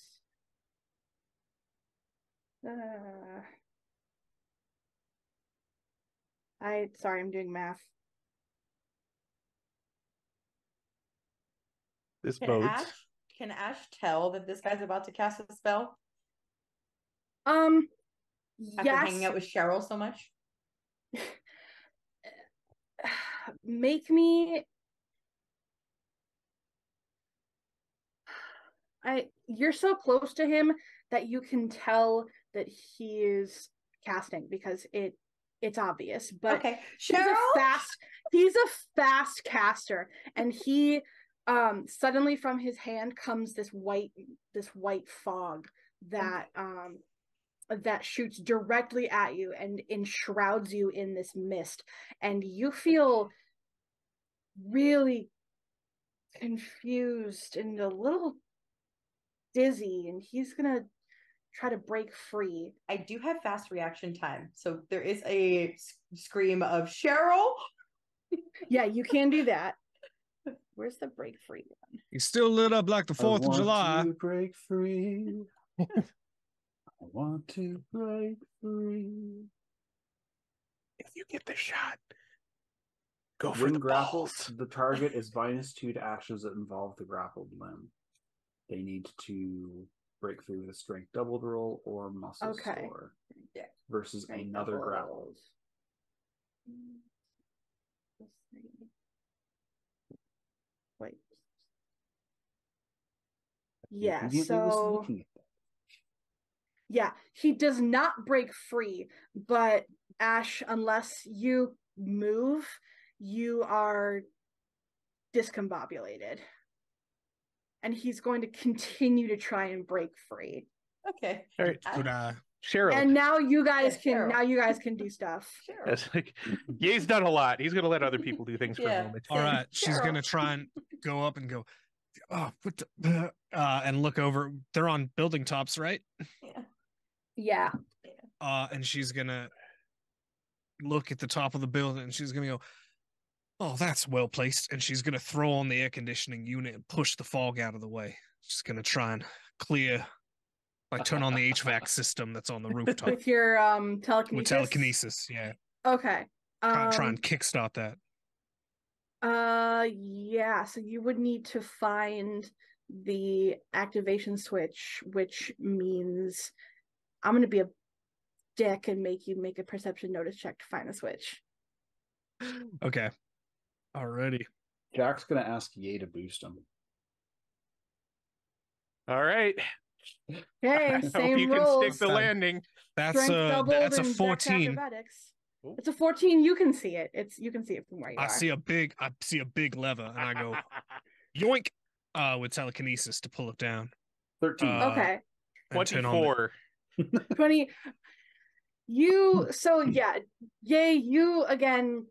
Sorry, I'm doing math. This can bodes. Ash tell that this guy's about to cast a spell after hanging out with Cheryl so much? Make me. You're so close to him that you can tell that he is casting because it's obvious. But okay, Cheryl, he's a fast caster, and he suddenly from his hand comes this white fog that that shoots directly at you and enshrouds you in this mist, and you feel really confused and a little dizzy, and he's gonna try to break free. I do have fast reaction time, so there is a scream of Cheryl. Yeah, you can do that. Where's the break free one? He's still lit up like the 4th of July. To break free. I want to break free. If you get the shot, go for When the grappled, balls. the target is -2 to actions that involve the grappled limb. They need to break through with a strength doubled roll or muscle score. Yeah. Versus Strength another double grapple. rolls. Wait. Yeah, Conveniently was so looking at that. yeah, he does not break free, but Ash, unless you move, you are discombobulated. And he's going to continue to try and break free. Okay. All right. Could I? Cheryl. And now you guys Cheryl. can do stuff. Cheryl. That's like, Ye's done a lot. He's going to let other people do things for a Yeah. moment. All right, she's Cheryl. gonna try and go up and go, oh, what the, and look over. They're on building tops, right? Yeah. Yeah. And she's gonna look at the top of the building, and she's gonna go, oh, that's well placed, and she's gonna throw on the air conditioning unit and push the fog out of the way. She's gonna try and clear, like turn on the HVAC system that's on the rooftop With your telekinesis. with telekinesis. Yeah, Okay. try and kickstart that. Yeah, so you would need to find the activation switch, which means I'm gonna be a dick and make you make a perception notice check to find the switch. Okay, alrighty. Jack's gonna ask Ye to boost him. All right. Okay, I hope same you can rolls. stick the landing. That's Strength doubled that's a and Dex 14. acrobatics. Ooh. It's a 14. You can see it. You can see it from where you I are. see a big lever, and I go yoink with telekinesis to pull it down. 13. Okay. And turn on the- 24. 20. So yeah, Yay, you again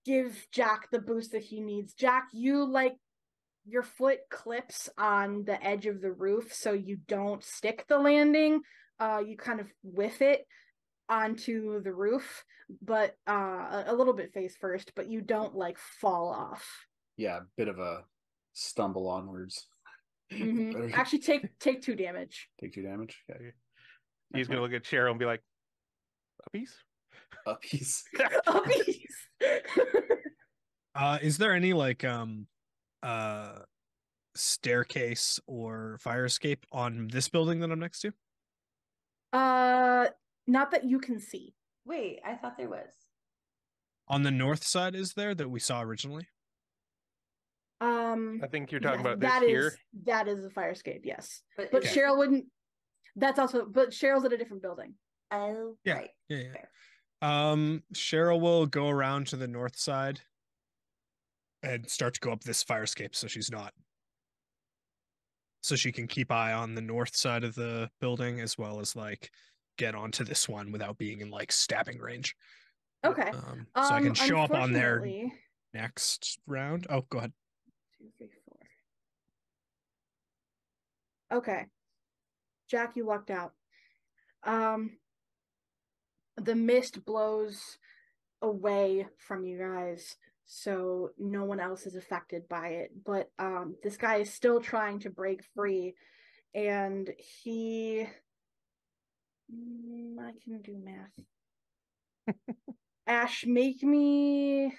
give Jack the boost that he needs. Jack, you your foot clips on the edge of the roof so you don't stick the landing, you kind of whiff it onto the roof, but a little bit face first, but you don't like fall off. Yeah, bit of a stumble onwards. Mm-hmm. Actually, take 2 damage. Take 2 damage. Yeah, he's gonna look at Cheryl and be like, "A piece." A piece. A piece. Is there any like staircase or fire escape on this building that I'm next to? Not that you can see. Wait, I thought there was. On the north side, is there that we saw originally? I think you're talking yes, about this that here. that is a fire escape, yes. But But is- Cheryl wouldn't. That's also. But Cheryl's at a different building. Oh, Yeah. right. Yeah, yeah. Fair. Cheryl will go around to the north side and start to go up this fire escape so she can keep eye on the north side of the building as well as like get onto this one without being in like stabbing range. Okay. So I can show up on there unfortunately- next round. Oh, go ahead. 2, 3, 4. Okay. Jack, you lucked out. The mist blows away from you guys, so no one else is affected by it. But this guy is still trying to break free, and he I can do math. Ash, make me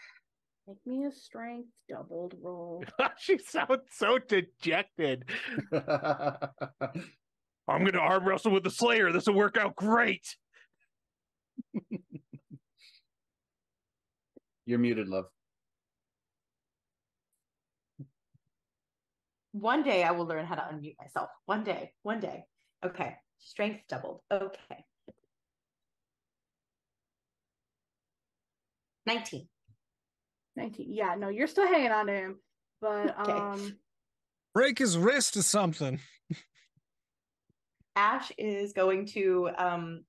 a strength doubled roll. She sounds so dejected. I'm gonna arm wrestle with the Slayer. This will work out great. You're muted, love. One day I will learn how to unmute myself. One day. Okay. Strength doubled. Okay. 19. 19. Yeah, no, you're still hanging on to him. But Okay. Break his wrist or something. Ash is going to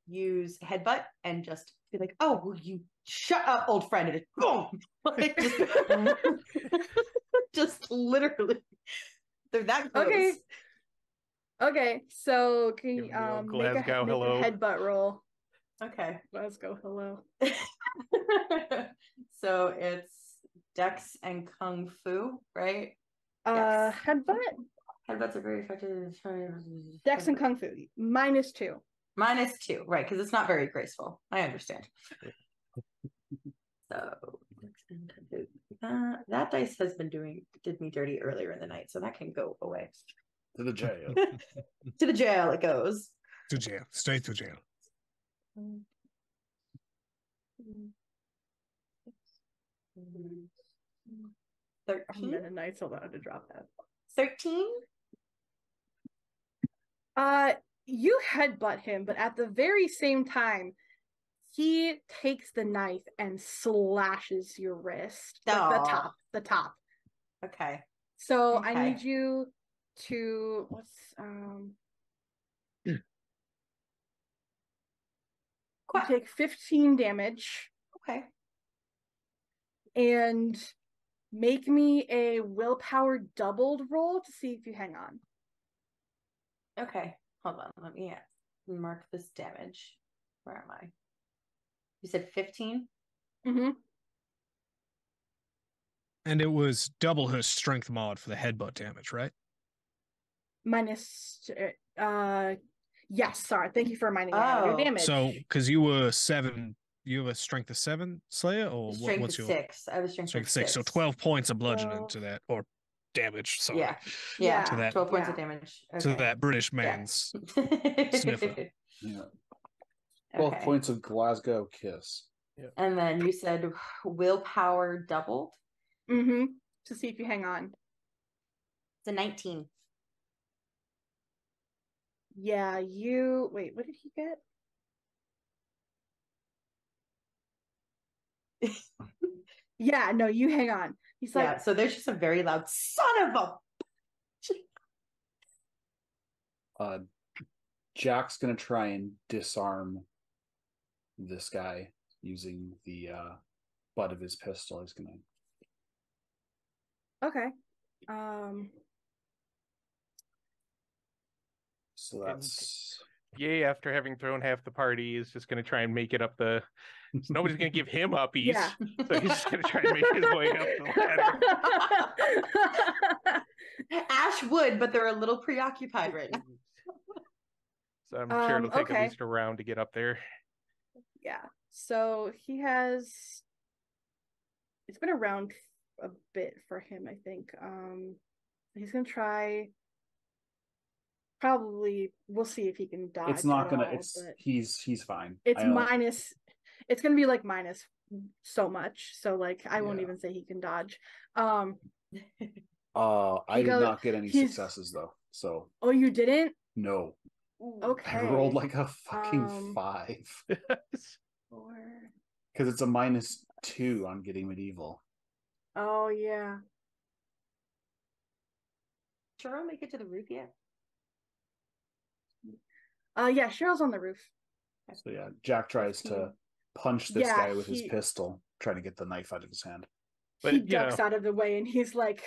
use headbutt and just be like, "Oh, will you shut up, old friend?" And it's boom, like just literally, they're that close. Okay. Okay, so can you Give me the old make a Glasgow hello. headbutt roll? Okay. Let's go hello. So it's Dex and Kung Fu, right? Yes. Headbutt, Headbutts are very effective. Dex and Kung Fu, -2. -2, right? Because it's not very graceful. I understand. So Dex and Kung Fu. That dice has been did me dirty earlier in the night, so that can go away. To the jail. To the jail it goes. To jail. Straight to jail. 13. And Knight's allowed to drop that. 13. You headbutt him, but at the very same time, he takes the knife and slashes your wrist. Like the top. Okay. So Okay. I need you to you take 15 damage Okay. and make me a willpower doubled roll to see if you hang on. Okay. Hold on. Let me mark this damage. Where am I? You said 15? Mm-hmm. And it was double her strength mod for the headbutt damage, right? Minus yes, sorry. Thank you for reminding me of your Oh. damage. So, because you were 7, you have a strength of 7, Slayer, or Strength what's of your 6. I was strength strength of 6? So 12 points of bludgeoning to that, or damage. Sorry, Yeah. Yeah. to that 12 points yeah. of damage. to Okay. that British Yeah. man's. Sniffer. Yeah. 12 Okay. points of Glasgow kiss. And then you said willpower doubled. Mm-hmm. To see if you hang on. It's a 19. Yeah, you wait, what did he get? Yeah, no, you hang on. He's like, Yeah, so there's just a very loud son of a. Jack's gonna try and disarm this guy using the butt of his pistol. He's gonna. okay. So that's Yay, after having thrown half the party, is just going to try and make it up the. So nobody's going to give him uppies. Yeah. So he's just going to try and make his way up the ladder. Ash would, but they're a little preoccupied right now. So I'm sure it'll take okay. at least a round to get up there. Yeah. So he has. It's been around a bit for him, I think. He's gonna try. Probably, we'll see if he can dodge. It's not gonna. all, It's but he's fine. it's I know. minus. It's gonna be like minus so much. So like, I won't Yeah. even say he can dodge. I He did goes- not get any he's- successes though. So Oh, you didn't? no, Okay. I rolled like a fucking Um, 5 Four. because it's a -2 on getting medieval. Oh yeah. Cheryl make it to the roof yet? Yeah. Cheryl's on the roof. So yeah, Jack tries to 15. punch this Yeah, guy with his he- pistol, trying to get the knife out of his hand. But, He you ducks know- out of the way, and he's like,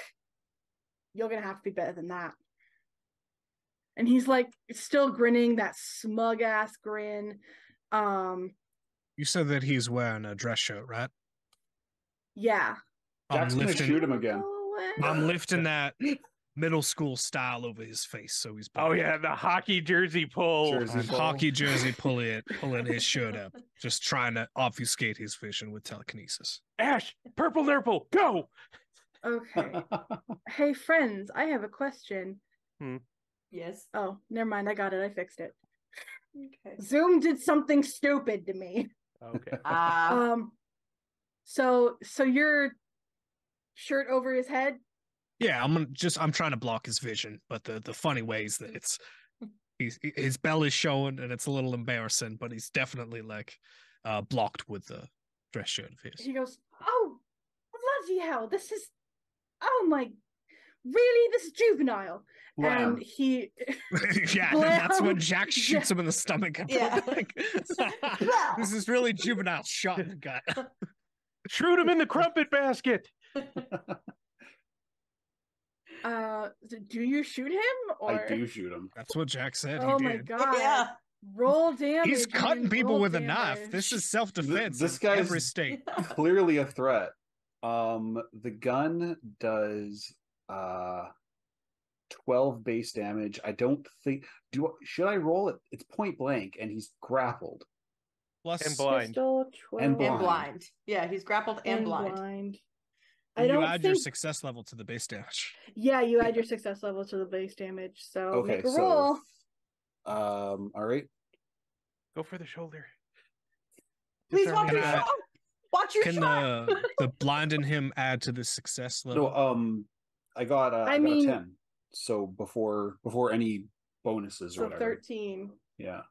"You're gonna have to be better than that." And he's like, still grinning that smug ass grin. You said that he's wearing a dress shirt, right? Yeah. Jack's gonna shoot him again. Go away. I'm lifting that middle school style over his face, so he's Oh yeah, the hockey jersey pull. Jersey I'm pull. hockey jersey pulling his shirt up, just trying to obfuscate his vision with telekinesis. Ash, purple nurple, go! Okay. Hey, friends, I have a question. Yes. Oh, never mind. I got it. I fixed it. Okay. Zoom did something stupid to me. Okay. So your shirt over his head? Yeah, I'm trying to block his vision, but the funny way is that his belly's showing and it's a little embarrassing, but he's definitely like blocked with the dress shirt of his. He goes, "Oh, bloody hell! This is, oh my, really? This is juvenile." Blam. And he, Yeah, Blam. that's when Jack shoots Yeah. him in the stomach. And Yeah. This is really juvenile shot in the gut. Shoot him in the crumpet basket. do you shoot him or? I do shoot him. That's what Jack said. Oh he my did. god! Yeah. Roll damage. He's cutting man, people roll with a damage. knife. This is self-defense. This in guy's- every state. Clearly a threat. The gun does 12 base damage. I don't think should I roll it? It's point blank and he's grappled. Plus, And blind. Pistol, 12, And And blind. Yeah, he's grappled and blind. I you don't add think. your success level to the base damage. Yeah, you add your success level to the base damage. So Okay, make a so roll. all right. Go for the shoulder. Please Disarm watch the your Can I- shot. shot. Watch your Can shot. the blind in him add to the success level? No, I got I a mean- 10. So before any bonuses or So whatever. 13. Yeah.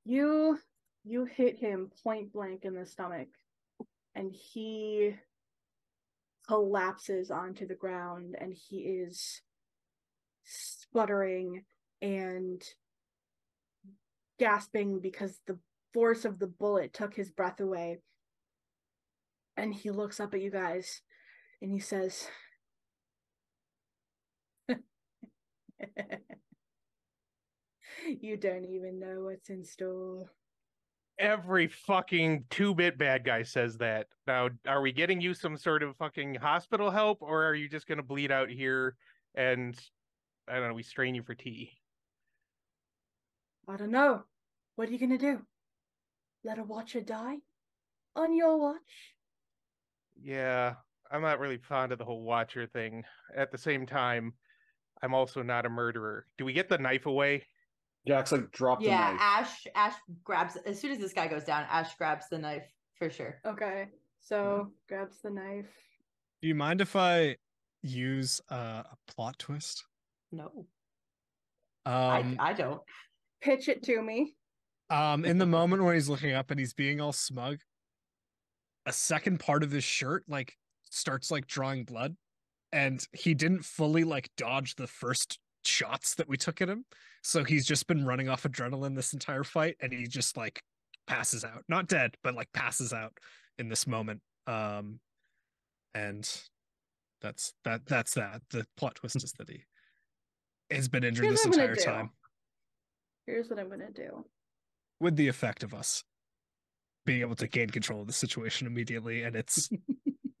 You hit him point blank in the stomach, and he collapses onto the ground, and he is sputtering and gasping because the force of the bullet took his breath away. And he looks up at you guys and he says, "You don't even know what's in store." Every fucking 2-bit bad guy says that. Now, are we getting you some sort of fucking hospital help, or are you just gonna bleed out here and I don't know, we strain you for tea? I don't know. What are you gonna do? Let a watcher die? On your watch? Yeah, I'm not really fond of the whole watcher thing. At the same time, I'm also not a murderer. Do we get the knife away? Jack's like drop the Yeah, knife. Ash grabs as soon as this guy goes down, Ash grabs the knife for sure. Okay. So grabs the knife. Do you mind if I use a plot twist? No. Um, I don't. Pitch it to me. in the moment where he's looking up and he's being all smug, a second part of his shirt like starts like drawing blood, and he didn't fully like dodge the first shots that we took at him, so he's just been running off adrenaline this entire fight, and he just like passes out, not dead, but like passes out in this moment. And that's that. The plot twist is that has been injured Here's this what I'm gonna entire do. time, Here's what I'm gonna do. with the effect of us being able to gain control of the situation immediately, and it's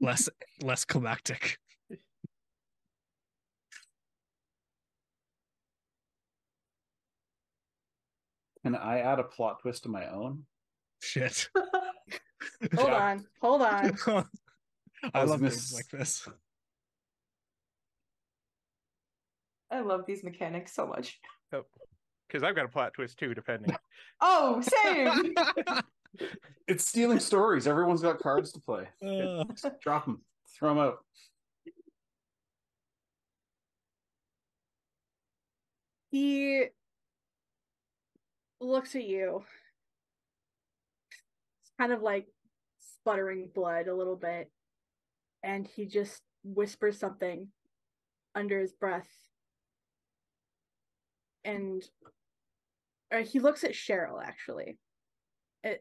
less climactic. Can I add a plot twist to my own? Shit. Hold Jack- on. Hold on. I was love gonna games like this. I love these mechanics so much. Because I've got a plot twist too, depending. Oh, same. It's stealing stories. Everyone's got cards to play. Uh, Just drop them. Throw them out. He looks at you. It's kind of like sputtering blood a little bit. And he just whispers something under his breath. And he looks at Cheryl, actually.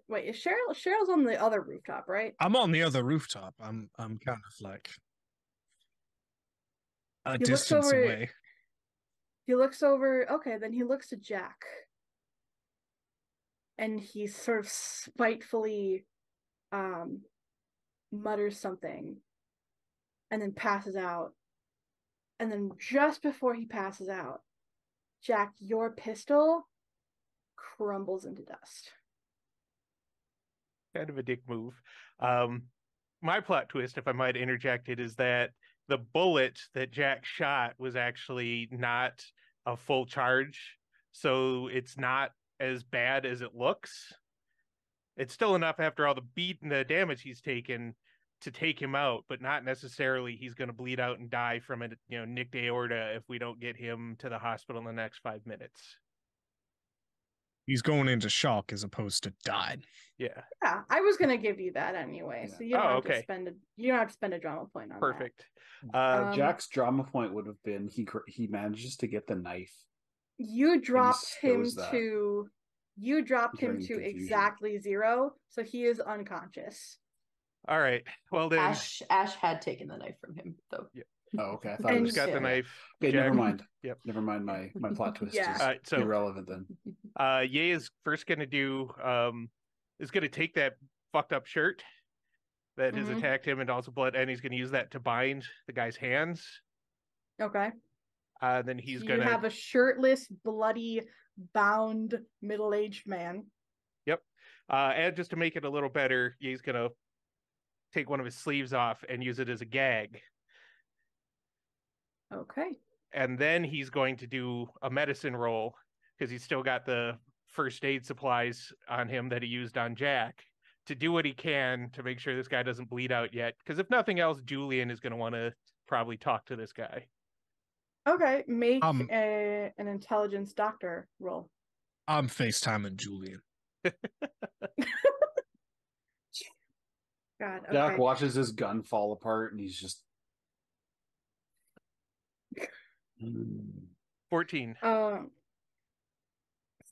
Wait, is Cheryl's on the other rooftop, right? I'm on the other rooftop. I'm kind of like a He looks distance over- away. He looks over. Okay, then he looks to Jack. And he sort of spitefully mutters something and then passes out. And then just before he passes out, Jack, your pistol crumbles into dust. Kind of a dick move. My plot twist, if I might interject it, is that the bullet that Jack shot was actually not a full charge, so it's not as bad as it looks. It's still enough after all the damage he's taken to take him out, but not necessarily he's going to bleed out and die from a nicked aorta if we don't get him to the hospital in the next 5 minutes. He's going into shock as opposed to died. Yeah. Yeah, I was gonna give you that anyway, so you don't have to spend a drama point on Perfect. that. Jack's drama point would have been he manages to get the knife. You dropped him shows that. to During the confusion. exactly 0, so he is unconscious. All right. Well then, Ash had taken the knife from him, though. Oh, okay. I thought And- it who's was got Yeah. the knife? okay. Jack? Never mind. Yep. Never mind. My plot twist Yeah. is So irrelevant then. Ye is first going to do is going to take that fucked up shirt that has Mhm. attacked him and also blood, and he's going to use that to bind the guy's hands. Okay. Then he's You going to have a shirtless, bloody, bound, middle-aged man. and just to make it a little better, he's going to take one of his sleeves off and use it as a gag. Okay. And then he's going to do a medicine roll because he's still got the first aid supplies on him that he used on Jack to do what he can to make sure this guy doesn't bleed out yet. Because if nothing else, Julian is going to want to probably talk to this guy. Okay. Make Um, an intelligence doctor roll. I'm FaceTiming Julian. God. Okay. Jack watches his gun fall apart, and he's just. 14.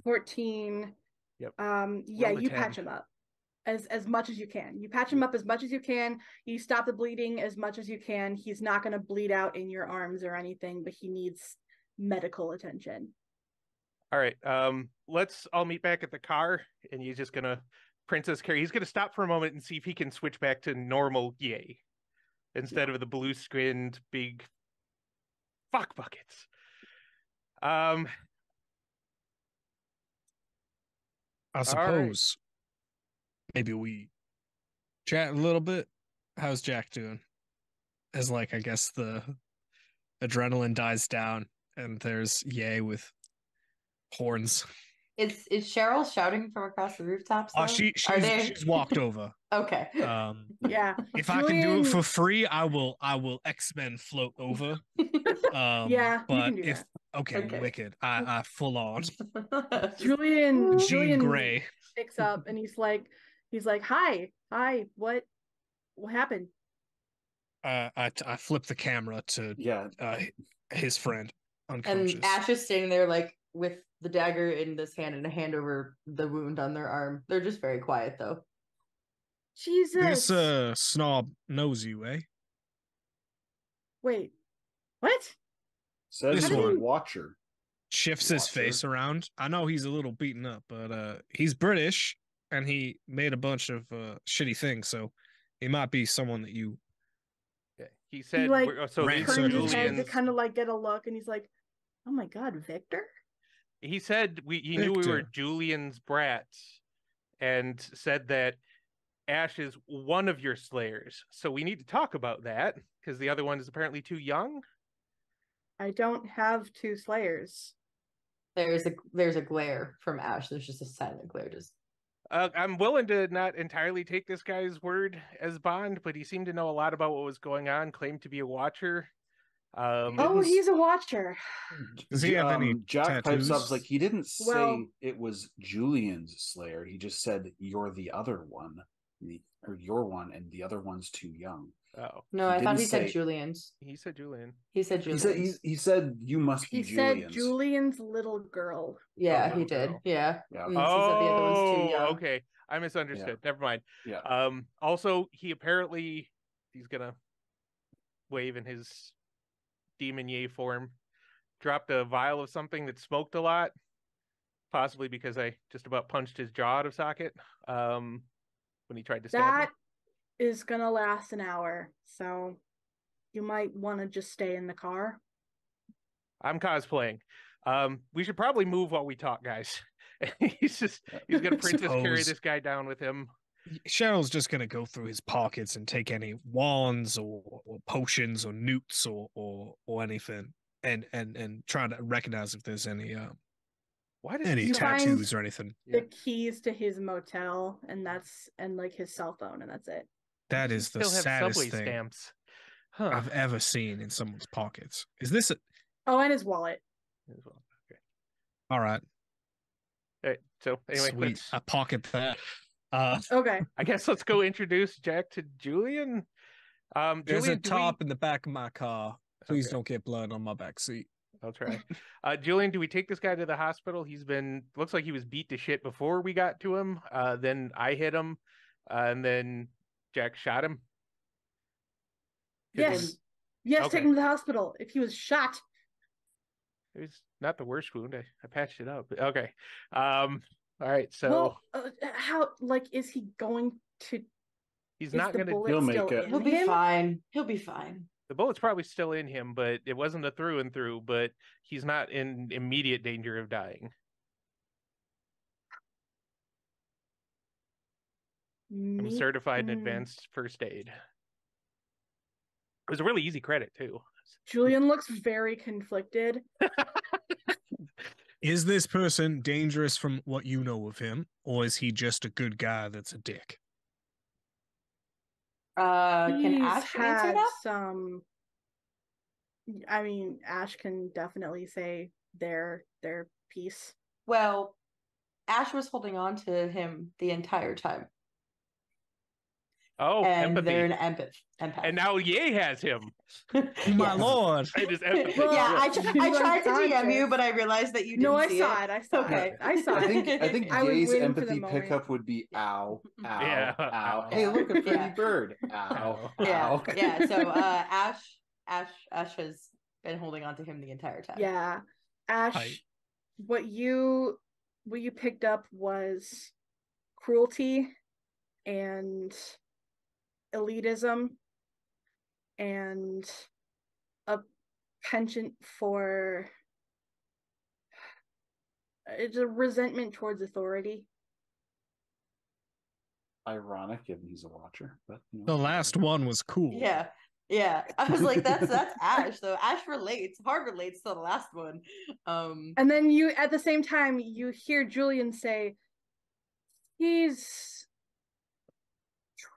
14. Yep. Yeah, Roll a you 10. patch him up as much as you can. You patch him up as much as you can. You stop the bleeding as much as you can. He's not going to bleed out in your arms or anything, but he needs medical attention. All right. Let's all meet back at the car, and he's just gonna Princess Carrie. He's gonna stop for a moment and see if he can switch back to normal Ye instead of the blue skinned big fuck buckets. I suppose maybe we chat a little bit. How's Jack doing? As I guess the adrenaline dies down and there's Ye with horns. Is Cheryl shouting from across the rooftops? Oh, though? Are they she's walked over. okay? Yeah. If I can do it Julian- for free, I will X-Men float over. Yeah, you but can do if Okay. wicked, I full on Julian Jean Grey. picks up and he's like, hi, what happened? I flip the camera to Yeah. his friend And unconscious. Ash is standing there with the dagger in this hand and a hand over the wound on their arm. They're just very quiet though. Jesus. This snob knows you, eh? Wait, what? Says This he's a one. watcher. shifts his Watcher. face around. I know he's a little beaten up, but he's British and he made a bunch of shitty things, so he might be someone that you Okay. He said, like, so ran these are Turned his head to Julian's. kind of like get a look, and he's like, "Oh my God, Victor." He said he knew we were Victor. Julian's brats, and said that Ash is one of your slayers. So we need to talk about that because the other one is apparently too young. I don't have two slayers. There's a glare from Ash. There's just a silent glare. Just I'm willing to not entirely take this guy's word as bond, but he seemed to know a lot about what was going on, claimed to be a watcher. Oh, Didn't- he's a watcher. Does he have any Jack pipes up tattoos? like he didn't say Well- it was Julian's Slayer. He just said you're the other one, or you're one, and the other one's too young. Oh, no, He I thought didn't he said say- Julian's. he said Julian. He said He Julian's. said he said you must be He Julian's. said Julian's little girl. Yeah, Oh, he little did. girl. Yeah. Yeah. He said the other one's too young. Okay. I misunderstood. Never mind. Yeah. Also, he's gonna wave in his demon Ye form. Dropped a vial of something that smoked a lot, possibly because I just about punched his jaw out of socket. When he tried to stab That me. is gonna last an hour, so you might want to just stay in the car. I'm cosplaying. We should probably move while we talk, guys. he's gonna princess carry Suppose. this guy down with him. Cheryl's just gonna go through his pockets and take any wands or potions or newts or anything, and trying to recognize if there's any Why does any he You find- tattoos or anything. Yeah. The keys to his motel, and like his cell phone, and that's it. That is the still have saddest subway thing stamps? Huh. I've ever seen in someone's pockets. Is this Oh, and his wallet. As well. Okay. all right? All right. So anyway, Sweet, let's, I pocket that. Okay. I guess let's go introduce Jack to Julian. There's Julian, a top in the back of my car. Please Okay. don't get blood on my back seat. I'll try. Julian, do we take this guy to the hospital? Looks like he was beat to shit before we got to him. Then I hit him, and then Jack shot him. Yes. Yes, Okay. take him to the hospital. If he was shot. It was not the worst wound. I patched it up. Okay. All right. So Well, how is he going to? he's Is not the gonna. bullet He'll still make it. in He'll be him? fine. He'll be fine. The bullet's probably still in him, but it wasn't a through and through. But he's not in immediate danger of dying. I'm Me- certified in mm. advanced first aid. It was a really easy credit too. Julian looks very conflicted. Is this person dangerous from what you know of him, or is he just a good guy that's a dick? Can He's Ash answer had that? some. I mean, Ash can definitely say their piece. Well, Ash was holding on to him the entire time. Oh, And empathy. they're an empath. And now Ye has him. Oh my Yes. lord! I just empathy. Well, Yeah, I He's tried to DM you, unconscious. but I realized that you didn't No, I see saw it. I saw Okay. it. I saw I it. think I was Ye's waiting for the empathy moment. pickup would be ow, ow, Yeah. ow. Hey, look a pretty Yeah. bird. Ow, Yeah, ow. yeah. So Ash has been holding on to him the entire time. Yeah, Ash. Right. What you picked up was cruelty and elitism and a penchant for it's a resentment towards authority. Ironic, given he's a watcher, but The last one was cool. Yeah. Yeah. I was like, that's Ash though. Ash hard relates to the last one. And then you at the same time you hear Julian say he's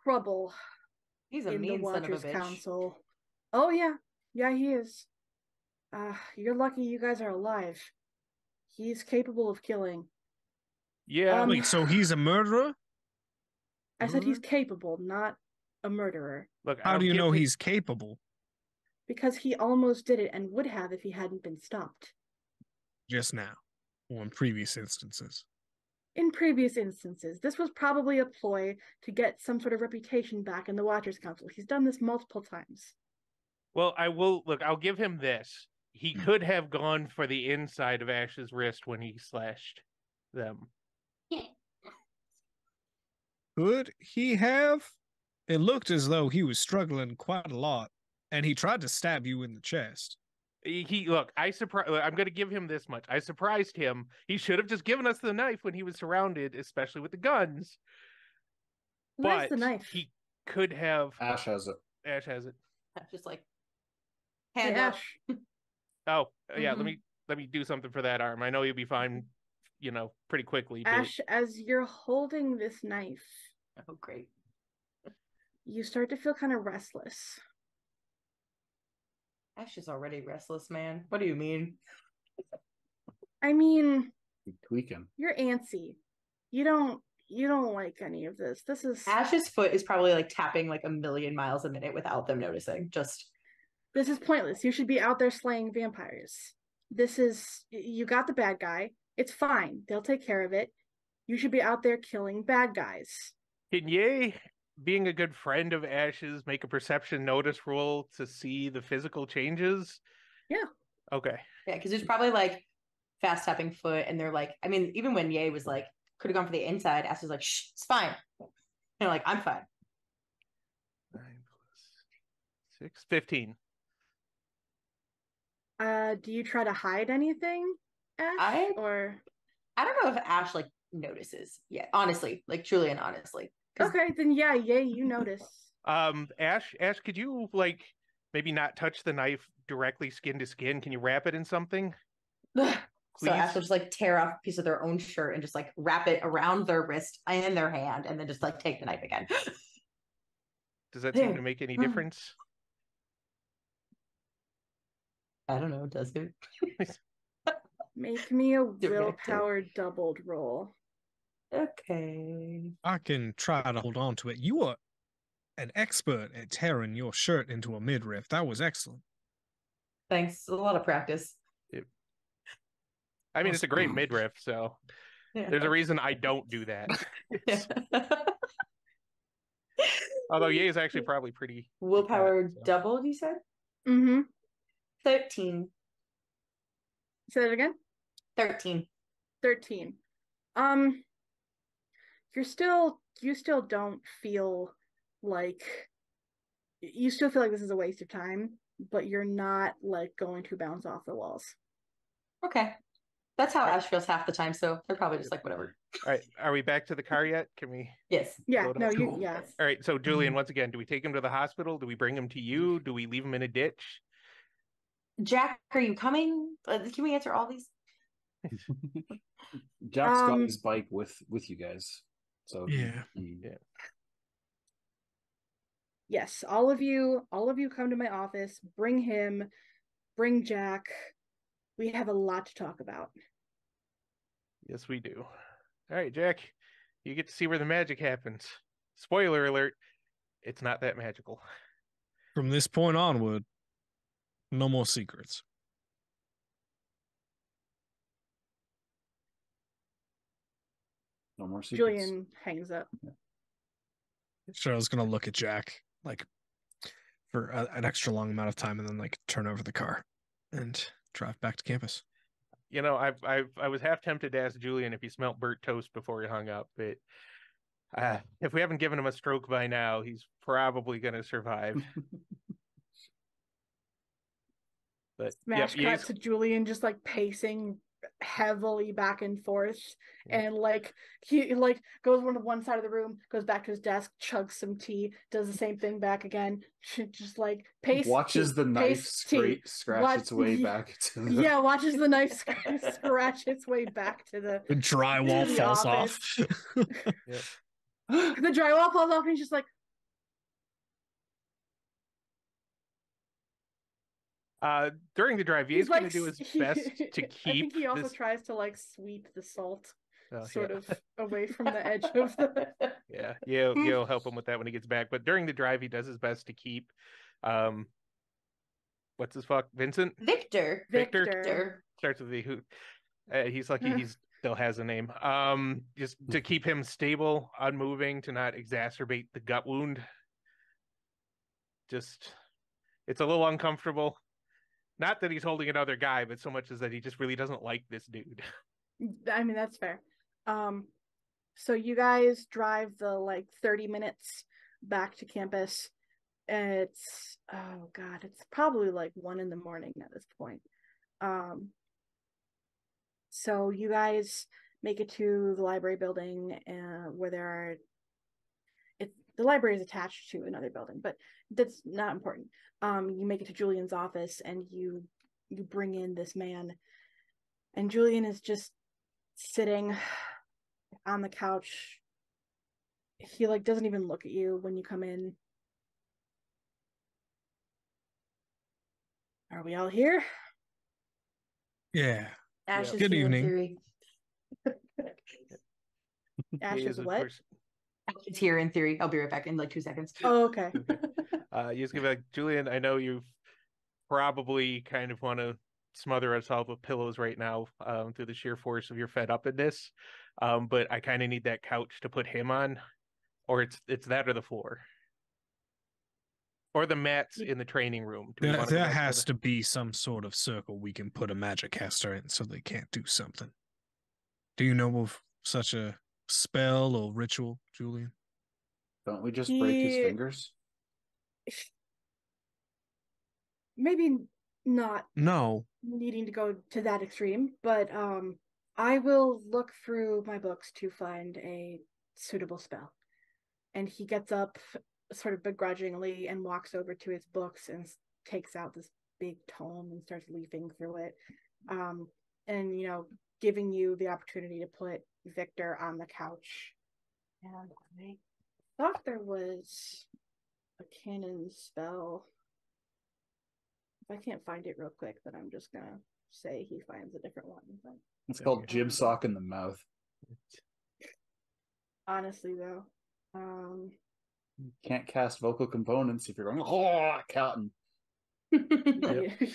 trouble He's a in the mean son of a Watchers bitch. Council. Oh yeah, he is. You're lucky you guys are alive. He's capable of killing. Yeah. Wait, so he's a murderer? I said he's capable, not a murderer, Look, How I'll do you give know the- he's capable? because he almost did it and would have if he hadn't been stopped. Just now, or in previous instances. In previous instances, this was probably a ploy to get some sort of reputation back in the Watchers Council. He's done this multiple times. Well, I will look. I'll give him this. he could have gone for the inside of Ash's wrist when he slashed them. Could he have? It looked as though he was struggling quite a lot, and he tried to stab you in the chest. Look, I'm going to give him this much. I surprised him. He should have just given us the knife when he was surrounded, especially with the guns. Where's But the knife? he could have. Ash has it. Ash has it. Just like Hey, hand up. Ash. Oh, yeah. Mhm. Let me do something for that arm. I know you'll be fine, pretty quickly. But Ash, as you're holding this knife, Oh, great. you start to feel kind of restless. Ash is already restless, man. What do you mean? I mean, You're tweaking. you're antsy. You don't like any of this. This is Ash's foot is probably like tapping like a million miles a minute without them noticing. Just pointless. You should be out there slaying vampires. You got the bad guy. It's fine. They'll take care of it. You should be out there killing bad guys. can Ye, being a good friend of Ash's, make a perception notice roll to see the physical changes? Yeah. Okay. yeah, because there's probably like fast tapping foot, and they're like, I mean, even when Ye was like, could have gone for the inside, Ash was like, shh, it's fine. And like, I'm fine. 9 plus 6, 15. Do you try to hide anything, Ash? Or I don't know if Ash like notices yet. Honestly, like truly and honestly. 'Cause- okay, then yeah, you notice. Ash, could you maybe not touch the knife directly skin to skin? Can you wrap it in something? So Ash Please? will just like tear off a piece of their own shirt and just like wrap it around their wrist and their hand, and then just like take the knife again. Does that seem to make any difference? I don't know, does it? Make me a Director. willpower doubled roll. Okay. I can try to hold on to it. You are an expert at tearing your shirt into a midriff. That was excellent. Thanks. A lot of practice. I mean, it's a great midriff, so Yeah. there's a reason I don't do that. Although Ye is actually probably pretty Willpower so. doubled, you said? Mm-hmm. 13. Say that again. 13. 13. You still don't feel like you still feel like this is a waste of time, but you're not like going to bounce off the walls. Okay. That's how Ash feels half the time, so they're probably just like, whatever. All right, are we back to the car yet? Can we? Yes. Yeah, Load no, up. you Cool. yeah. All right, so Julian, once again, do we take him to the hospital? Do we bring him to you? Do we leave him in a ditch? Jack, are you coming? Can we answer all these? Jack's got his bike with you guys. So Yeah. Yes, all of you come to my office, bring Jack. We have a lot to talk about. Yes, we do. All right, Jack, you get to see where the magic happens. Spoiler alert, it's not that magical. From this point onward, no more secrets. No more secrets. Julian hangs up. Cheryl's gonna look at Jack like for an extra long amount of time, and then like turn over the car and drive back to campus. You know, I was half tempted to ask Julian if he smelt burnt toast before he hung up, but if we haven't given him a stroke by now, he's probably going to survive. But Smash yeah, cut to Julian just like pacing heavily back and forth, and like he like goes one side of the room, goes back to his desk, chugs some tea, does the same thing back again, just like pace. Watches tea, the knife pace, tea. scratch its way back to the... Yeah, watches the knife scratch its way back to the The drywall the falls office. off. The drywall falls off, and he's just like, during the drive, he's going to do his best to I keep think he also this. tries to like sweep the salt sort Yeah. of away from the edge of the. Yeah, you'll help him with that when he gets back. But during the drive, he does his best to keep, what's his Vincent? Victor. Victor. Starts with the who. He's lucky he still has a name. Just to keep him stable, unmoving, to not exacerbate the gut wound. Just, it's a little uncomfortable. Not that he's holding another guy, but so much as that he just really doesn't like this dude. I mean, that's fair. So you guys drive the like 30 minutes back to campus. It's oh god, it's probably like 1 in the morning at this point. So you guys make it to the library building where there are the library is attached to another building, but that's not important. You make it to Julian's office and you bring in this man, and Julian is just sitting on the couch. He like doesn't even look at you when you come in. Are we all here? Yeah. Ash Yeah. is Good here in evening. theory. Ash He is of what? course- Ash is here in theory. I'll be right back in like 2 seconds. Oh, okay. You just give like, Julian, I know you've probably kind of want to smother us all with pillows right now, through the sheer force of your fed upness. But I kind of need that couch to put him on, or it's that or the floor. Or the mats in the training room. Do we There, want to go there back has to be some sort of circle we can put a magic caster in so they can't do something. Do you know of such a spell or ritual, Julian? Don't we just break his He- fingers? Maybe not No. needing to go to that extreme, but I will look through my books to find a suitable spell. And he gets up sort of begrudgingly and walks over to his books and takes out this big tome and starts leafing through it. And giving you the opportunity to put Victor on the couch. And I thought there was a canon spell. If I can't find it real quick, then I'm just gonna say he finds a different one. But It's called jib sock in the mouth. honestly, though, Can't cast vocal components if you're going, oh, cotton. It's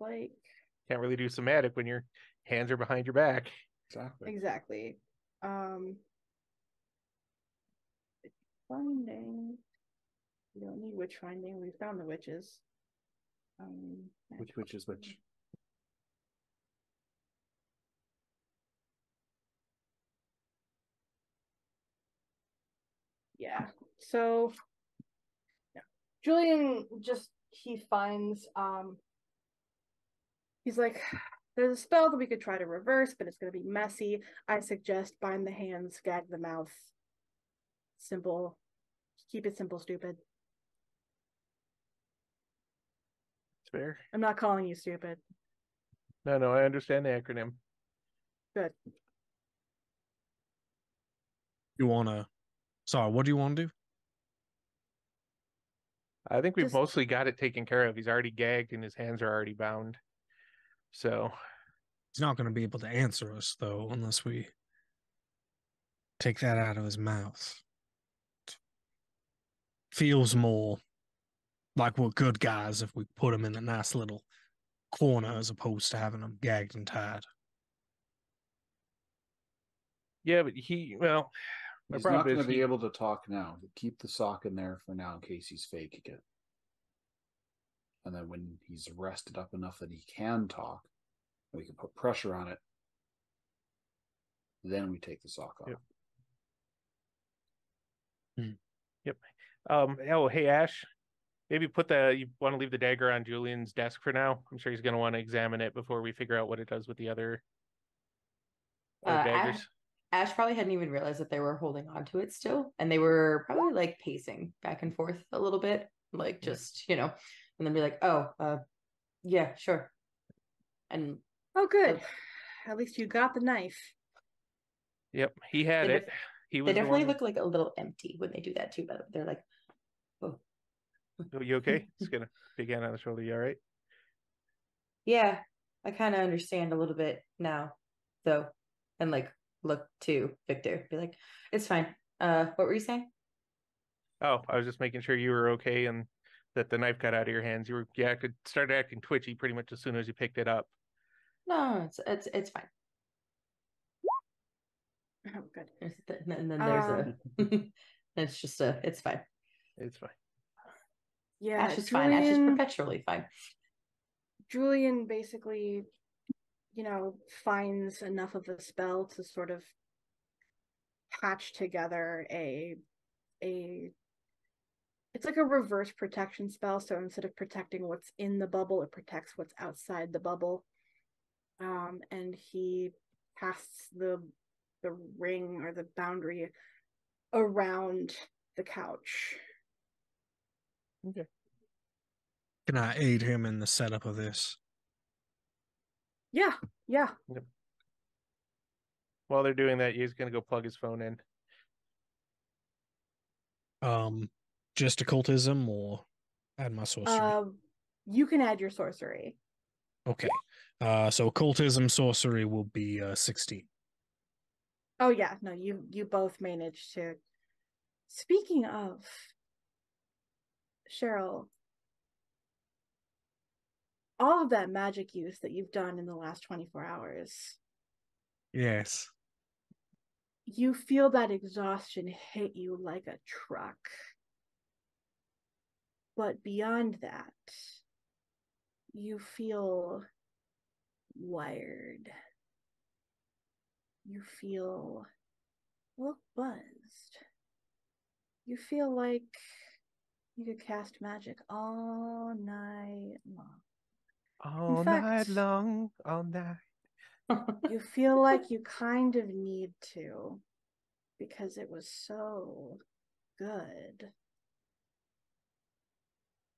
like Can't really do somatic when your hands are behind your back. Exactly. Finding. We don't need witch finding. We found the witches. Which is which? Yeah. So yeah. Julian he finds he's like, there's a spell that we could try to reverse, but it's gonna be messy. I suggest bind the hands, gag the mouth. Simple. Keep it simple, stupid. It's fair. I'm not calling you stupid. No, I understand the acronym. Good. Sorry, what do you want to do? I think we've Just- mostly got it taken care of. He's already gagged and his hands are already bound. So He's not going to be able to answer us, though, unless we take that out of his mouth. Feels more like we're good guys if we put him in a nice little corner as opposed to having him gagged and tied. yeah, but my He's problem not going is to be able to talk now. Keep the sock in there for now in case he's faking it. And then when he's rested up enough that he can talk, we can put pressure on it. Then we take the sock off. Yep. Oh, hey Ash, maybe you want to leave the dagger on Julian's desk for now. I'm sure he's going to want to examine it before we figure out what it does with the other daggers. Ash probably hadn't even realized that they were holding on to it still, and they were probably like pacing back and forth a little bit, like just and then be like, "Oh, yeah, sure." And oh, good. At least you got the knife. Yep, he had They it. He was they the definitely one. look like a little empty when they do that too. But they're like, "Oh, Oh, you okay? He's gonna big hand on the shoulder. You all right? yeah, I kind of understand a little bit now, though." And like look to Victor, be like, "It's fine." What were you saying? Oh, I was just making sure you were okay and that the knife got out of your hands. You started acting twitchy pretty much as soon as you picked it up. No, it's fine. Oh, good. And then there's a it's just it's fine. It's fine. Yeah, Ash is fine. Ash is Julian. perpetually fine. Julian basically, finds enough of a spell to sort of patch together a it's like a reverse protection spell. So instead of protecting what's in the bubble, it protects what's outside the bubble. And he casts the ring or the boundary around the couch. Okay. Can I aid him in the setup of this? Yeah. Yep. While they're doing that, he's gonna go plug his phone in. Just occultism or add my sorcery? You can add your sorcery. Okay. So occultism sorcery will be 16. Oh yeah, no, you both managed to. Speaking of, Cheryl, all of that magic use that you've done in the last 24 hours, Yes. you feel that exhaustion hit you like a truck. But beyond that, you feel wired. You feel a little buzzed. You feel like you could cast magic all night long. All fact, night long, all night. You feel like you kind of need to because it was so good.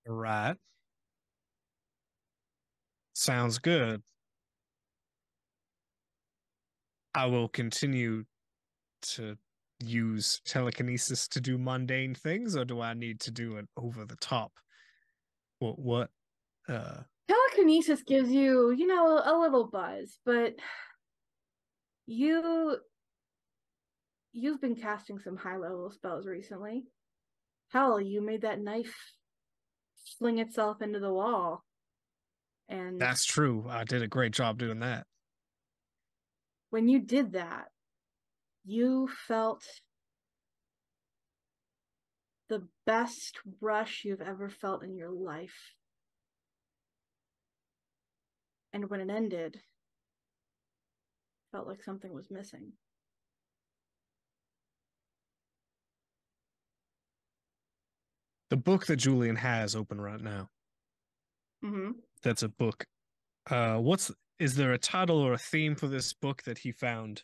Right. Sounds good. I will continue to use telekinesis to do mundane things, or do I need to do it over the top? What Telekinesis gives you, a little buzz, but you've been casting some high level spells recently. Hell, you made that knife sling itself into the wall. And That's true. I did a great job doing that. when you did that, you felt the best rush you've ever felt in your life. And when it ended, felt like something was missing. The book that Julian has open right now. Mm-hmm. That's a book. Is there a title or a theme for this book that he found?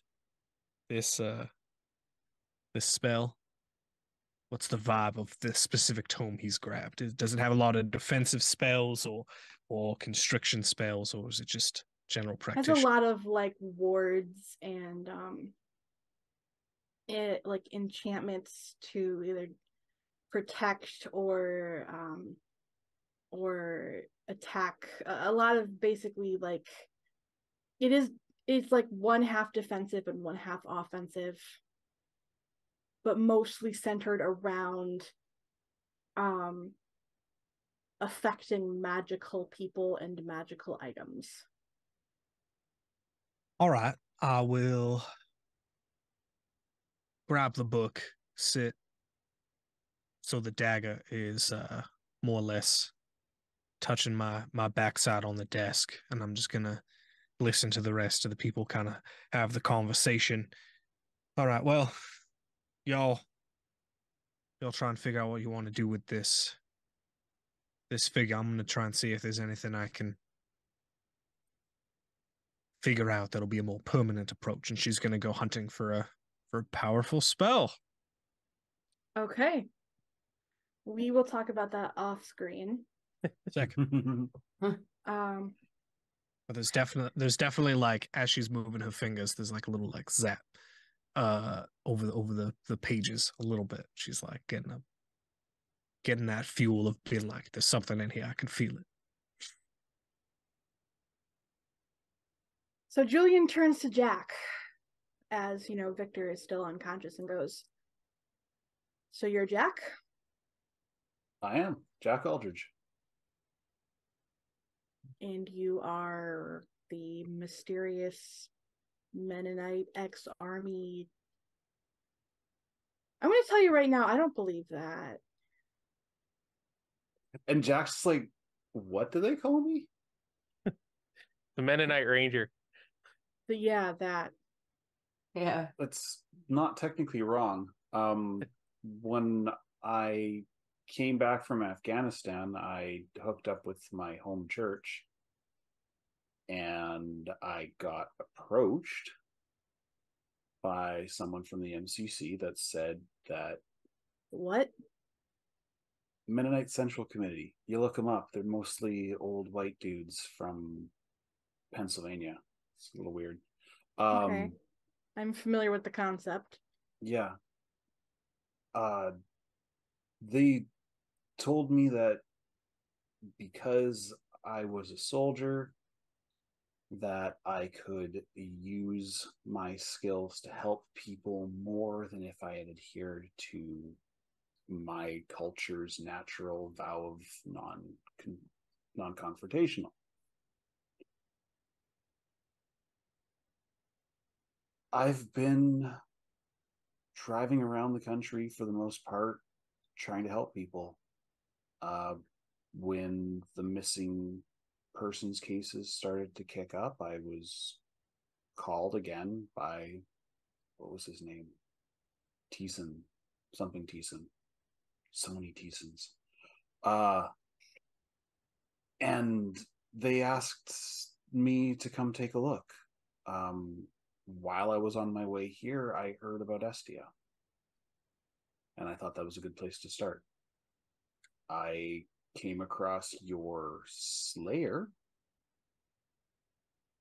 This spell? What's the vibe of this specific tome he's grabbed? Does it have a lot of defensive spells or constriction spells, or is it just general Has practitioner? a lot of like wards and like enchantments to either protect or attack. A lot of basically like it's like one half defensive and one half offensive, but mostly centered around affecting magical people and magical items. All right, I will grab the book, sit so the dagger is more or less touching my backside on the desk, and I'm just gonna listen to the rest of the people kind of have the conversation. All right, well, y'all try and figure out what you want to do with this figure. I'm gonna try and see if there's anything I can figure out that'll be a more permanent approach. And she's gonna go hunting for a powerful spell. Okay. We will talk about that off screen. Second. Um But there's definitely like as she's moving her fingers, there's like a little like zap over the pages a little bit. She's like getting that fuel of being like, there's something in here, I can feel it. So Julian turns to Jack as, Victor is still unconscious and goes, "So you're Jack?" I am Jack Aldridge. And you are the mysterious Mennonite ex-army. I'm going to tell you right now, I don't believe that. And Jack's like, what do they call me? The Mennonite Ranger. But yeah, that. Yeah. That's not technically wrong. When I came back from Afghanistan, I hooked up with my home church and I got approached by someone from the MCC that said that What? Mennonite Central Committee, you look them up, they're mostly old white dudes from Pennsylvania. It's a little weird. Okay. I'm familiar with the concept. Yeah. They told me that because I was a soldier, that I could use my skills to help people more than if I had adhered to my culture's natural vow of non-confrontational. I've been driving around the country for the most part, trying to help people. When the missing persons cases started to kick up, I was called again by, what was his name? Thiessen, something Thiessen. So many Thiessens. And they asked me to come take a look. While I was on my way here, I heard about Estia. And I thought that was a good place to start. I came across your Slayer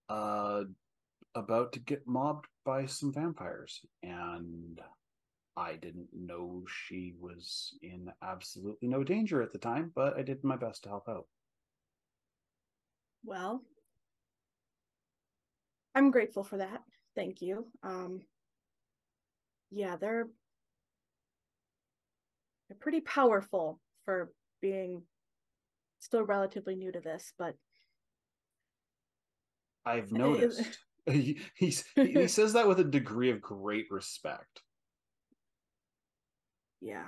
about to get mobbed by some vampires. And I didn't know she was in absolutely no danger at the time, but I did my best to help out. Well, I'm grateful for that. Thank you. Yeah, they're pretty powerful for being still relatively new to this, but I've noticed. He says that with a degree of great respect. Yeah.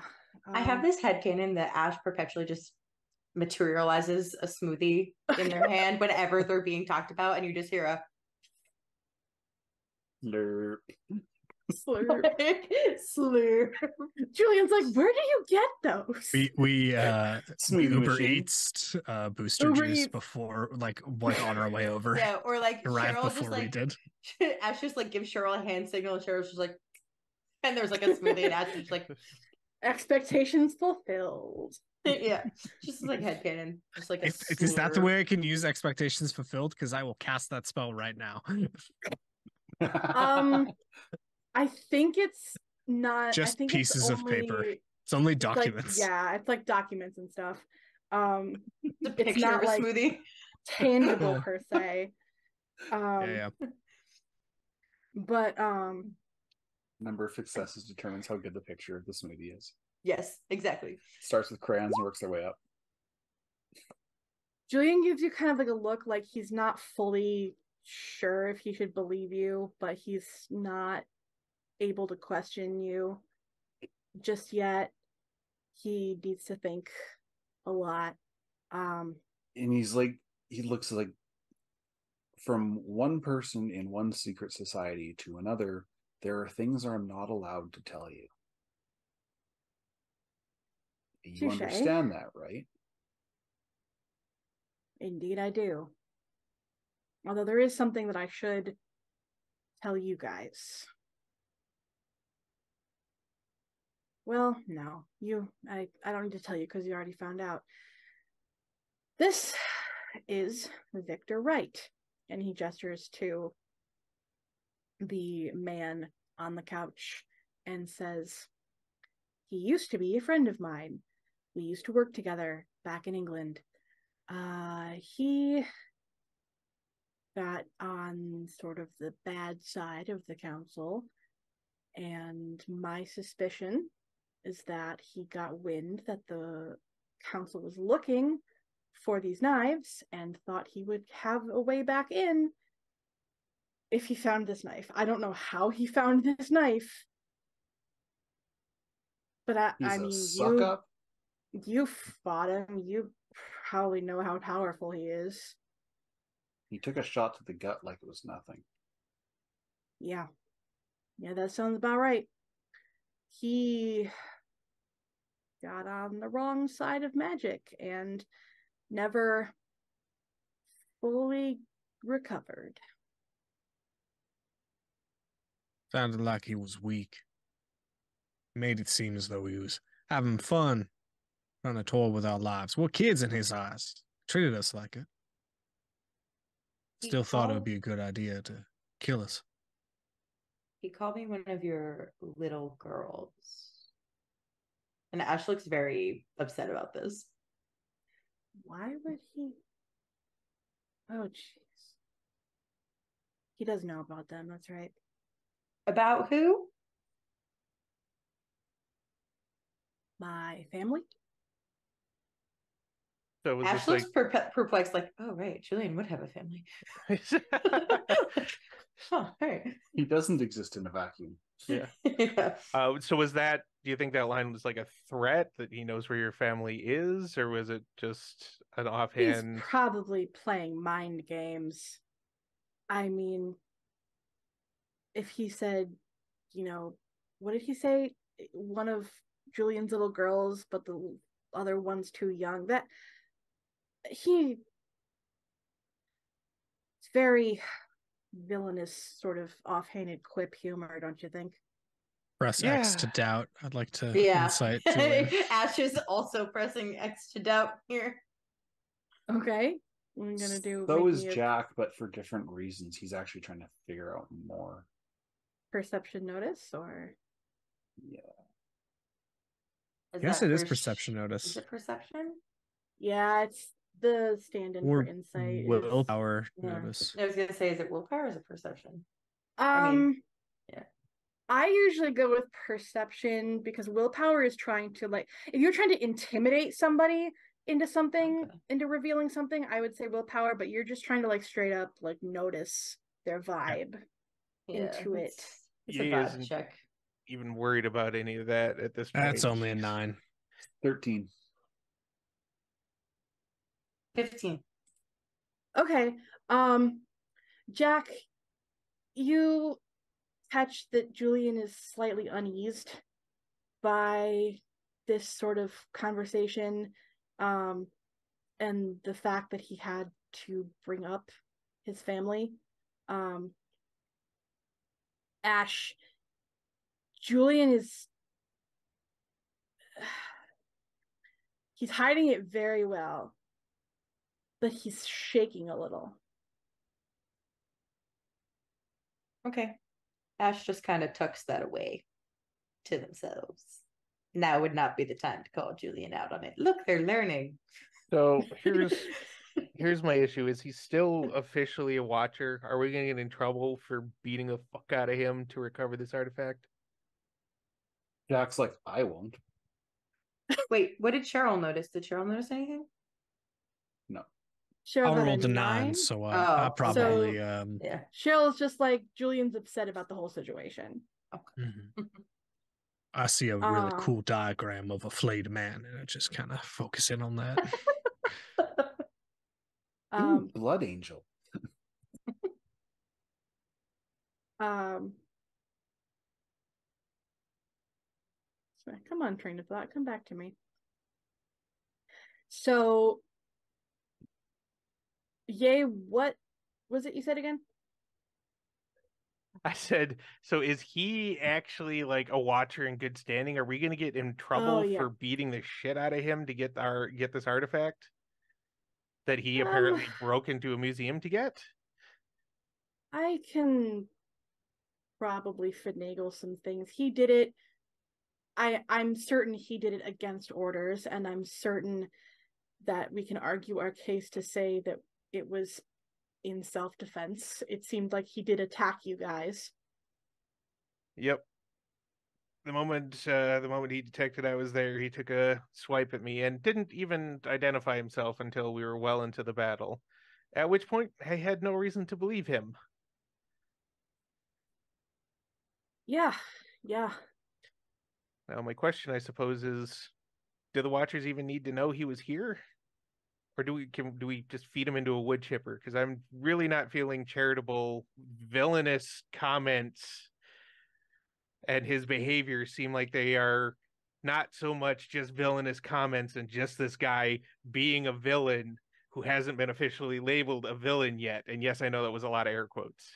I have this headcanon that Ash perpetually just materializes a smoothie in their hand whenever they're being talked about, and you just hear a Slurp. slurp. Slurp. Julian's like, where do you get those? We Smoothie Uber machine. Eats booster Uber juice Eats. before, like on our way over. yeah, or like Arrived Cheryl before just we like did. Ash just like gives Cheryl a hand signal, and Cheryl's just like, and there's like a smoothie, and Ash is just like, Expectations fulfilled. yeah, just like headcanon, just like a Is that the slurp. way I can use expectations fulfilled? Because I will cast that spell right now. I think it's not. Just I think pieces it's of only, paper. It's only it's like, documents. yeah, it's like documents and stuff. The It's picture not of a like smoothie. tangible per se. Yeah. But Number of successes determines how good the picture of the smoothie is. Yes, exactly. Starts with crayons and works their way up. Julian gives you kind of like a look like he's not fully sure if he should believe you, but he's not able to question you just yet. He needs to think a lot. And he's like, he looks like, from one person in one secret society to another, there are things I'm not allowed to tell you. You Touché. understand that, right? Indeed, I do. Although there is something that I should tell you guys. Well, no, I don't need to tell you because you already found out. This is Victor Wright, and he gestures to the man on the couch and says, he used to be a friend of mine. We used to work together back in England. He got on sort of the bad side of the council, and my suspicion is that he got wind that the council was looking for these knives and thought he would have a way back in if he found this knife. I don't know how he found this knife, but I He's mean, a suck up. You fought him. You probably know how powerful he is. He took a shot to the gut like it was nothing. Yeah. Yeah, that sounds about right. He got on the wrong side of magic and never fully recovered. Sounded like he was weak. Made it seem as though he was having fun, trying to toy with our lives. We're kids in his eyes. Treated us like it. He Still thought it would called- be a good idea to kill us. He called me one of your little girls. And Ash looks very upset about this. Why would he? Oh, jeez. He does know about them. That's right. About who? My family? So was Ash this looks perplexed, like, oh, right, Julian would have a family. like Oh, right. He doesn't exist in a vacuum. Yeah. Yeah. So was that, do you think that line was like a threat that he knows where your family is, or was it just an He's offhand? probably playing mind games. I mean, if he said, what did he say? One of Julian's little girls, but the other one's too young. That he it's very villainous, sort of offhanded quip humor, don't you think? Press Yeah. X to doubt. I'd like to Yeah. insight Julian. Ash is also pressing X to doubt here. Okay. I'm gonna do So make is me a Jack, but for different reasons. He's actually trying to figure out more. perception notice, or Yeah. Is Yes, that it is for perception Is notice. it perception? yeah, it's the stand-in for Or insight. willpower Yeah. notice. I was gonna say, is it willpower or is it perception? Um, I mean, yeah. I usually go with perception because willpower is trying to, like, if you're trying to intimidate somebody into something, Okay. into revealing something, I would say willpower, but you're just trying to like straight up like notice their vibe into it. It's a He vibe isn't check. even worried about any of that at this point. That's only a 9. 13. 15. Okay. Jack, you catch that Julian is slightly uneased by this sort of conversation, and the fact that he had to bring up his family. Ash, Julian is he's hiding it very well, but he's shaking a little. Okay. Ash just kind of tucks that away to themselves. Now would not be the time to call Julian out on it. Look, they're learning. So here's my issue. Is he still officially a watcher? Are we gonna get in trouble for beating the fuck out of him to recover this artifact? Jack's like, I won't. Wait, what did Cheryl notice? Did Cheryl notice anything? No. Cheryl I got rolled a 9, 9. so Oh, I probably Yeah. Cheryl's just like, Julian's upset about the whole situation. mhm. I see a really cool diagram of a flayed man, and I just kind of focus in on that. Ooh, Blood Angel. Come on, train of thought, come back to me. So, yay, what was it you said again? I said, so is he actually like a watcher in good standing? Are we gonna get in trouble yeah. for beating the shit out of him to get this artifact that he Um, apparently broke into a museum to get? I can probably finagle some things. He did it. I'm certain he did it against orders, and I'm certain that we can argue our case to say that it was in self-defense. It seemed like he did attack you guys. Yep. The moment he detected I was there, he took a swipe at me and didn't even identify himself until we were well into the battle. At which point I had no reason to believe him. Yeah. Now my question, I suppose, is do the Watchers even need to know he was here? Or do we just feed him into a wood chipper? Because I'm really not feeling charitable, villainous comments, and his behavior seem like they are not so much just villainous comments and just this guy being a villain who hasn't been officially labeled a villain yet. And yes, I know that was a lot of air quotes.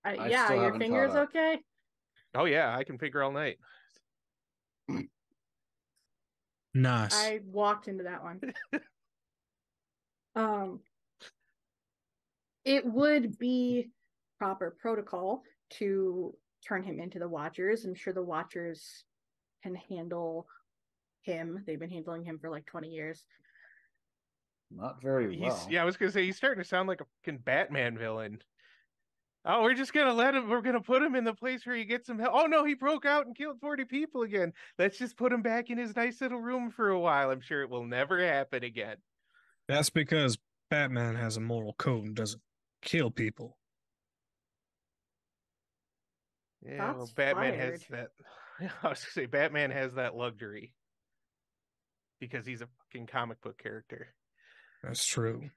Yeah, still your haven't fingers caught up. okay? Oh yeah, I can figure all night. Nice. I walked into that one. It would be proper protocol to turn him into the Watchers. I'm sure the Watchers can handle him. They've been handling him for like 20 years. Not very well. Yeah, I was gonna say he's starting to sound like a fucking Batman villain. Oh, we're just gonna let him. We're gonna put him in the place where he gets some help. Oh no, he broke out and killed 40 people again. Let's just put him back in his nice little room for a while. I'm sure it will never happen again. That's because Batman has a moral code and doesn't kill people. Yeah, well, Shots Batman fired. has that. I was gonna say Batman has that luxury because he's a fucking comic book character. That's true. As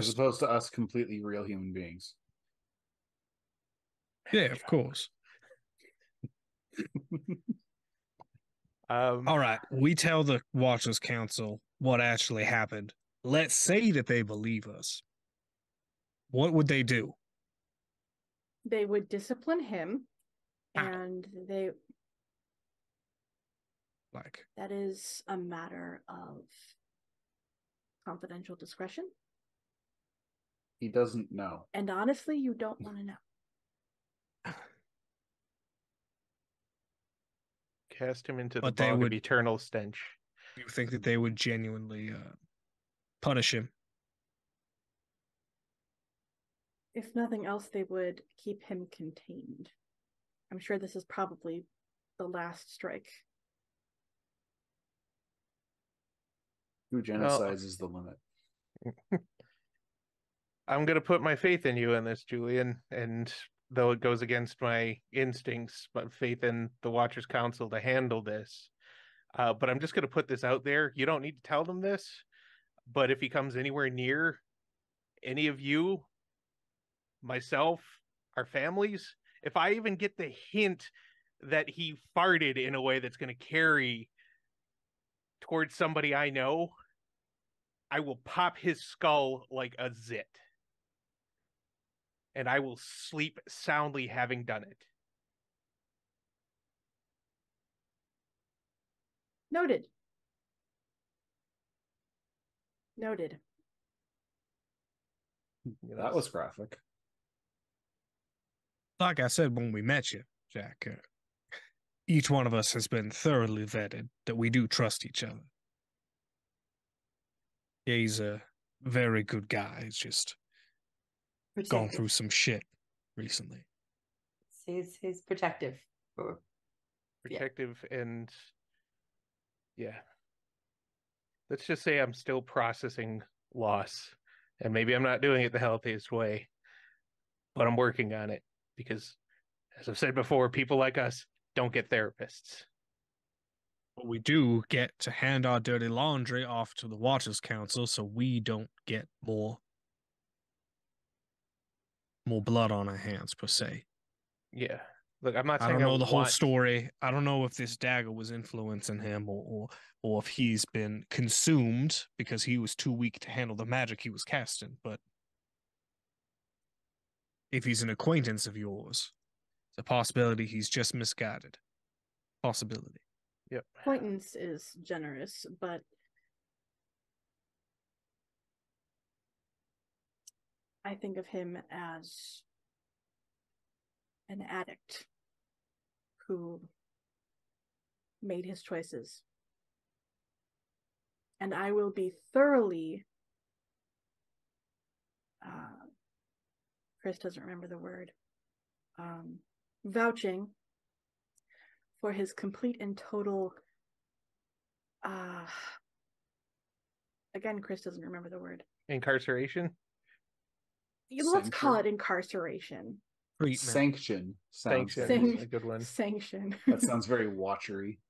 Just opposed to us completely real human beings. yeah, of course. All right, we tell the Watchers Council what actually happened. Let's say that they believe us. What would they do? They would discipline him, How? and Like, that is a matter of confidential discretion. He doesn't know. And honestly, you don't want to know. Cast him into the But they bog of would- eternal stench. you think that they would genuinely punish him? If nothing else, they would keep him contained. I'm sure this is probably the last strike. Who genocides is the limit. I'm gonna put my faith in you in this, Julian, and though it goes against my instincts, but faith in the Watchers Council to handle this. But I'm just gonna put this out there. You don't need to tell them this, but if he comes anywhere near any of you, myself, our families, if I even get the hint that he farted in a way that's gonna carry towards somebody I know, I will pop his skull like a zit. And I will sleep soundly having done it. Noted. Noted. That was graphic. Like I said when we met you, Jack, each one of us has been thoroughly vetted that we do trust each other. Yeah, he's a very good guy. He's just gone Protective. through some shit recently. He's protective. For, Protective and yeah. Let's just say I'm still processing loss. And maybe I'm not doing it the healthiest way, but I'm working on it because, as I've said before, people like us don't get therapists. But we do get to hand our dirty laundry off to the Watchers Council so we don't get more blood on our hands, per se. Yeah. Look, I'm not I saying don't know the whole want- story. I don't know if this dagger was influencing him or if he's been consumed because he was too weak to handle the magic he was casting. But if he's an acquaintance of yours, it's a possibility he's just misguided. Possibility. Yep. Acquaintance is generous, but I think of him as an addict who made his choices. And I will be thoroughly Chris doesn't remember the word, vouching for his complete and total again, Chris doesn't remember the word. Incarceration? Let's call it incarceration. Treatment. Sanction. Sounds Sanction very- is a good one. Sanction. That sounds very watchery.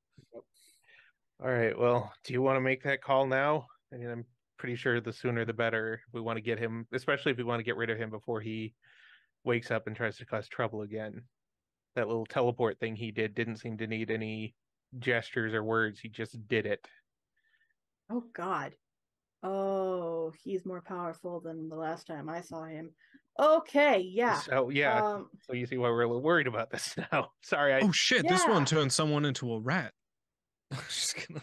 All right. Well, do you want to make that call now? I mean, I'm pretty sure the sooner the better. If we want to get him, especially if we want to get rid of him before he wakes up and tries to cause trouble again. That little teleport thing he didn't seem to need any gestures or words. He just did it. Oh God. Oh, he's more powerful than the last time I saw him. Okay, yeah. So yeah. So you see why we're a little worried about this now. Sorry, Oh shit! This one Yeah. turned someone into a rat. Just gonna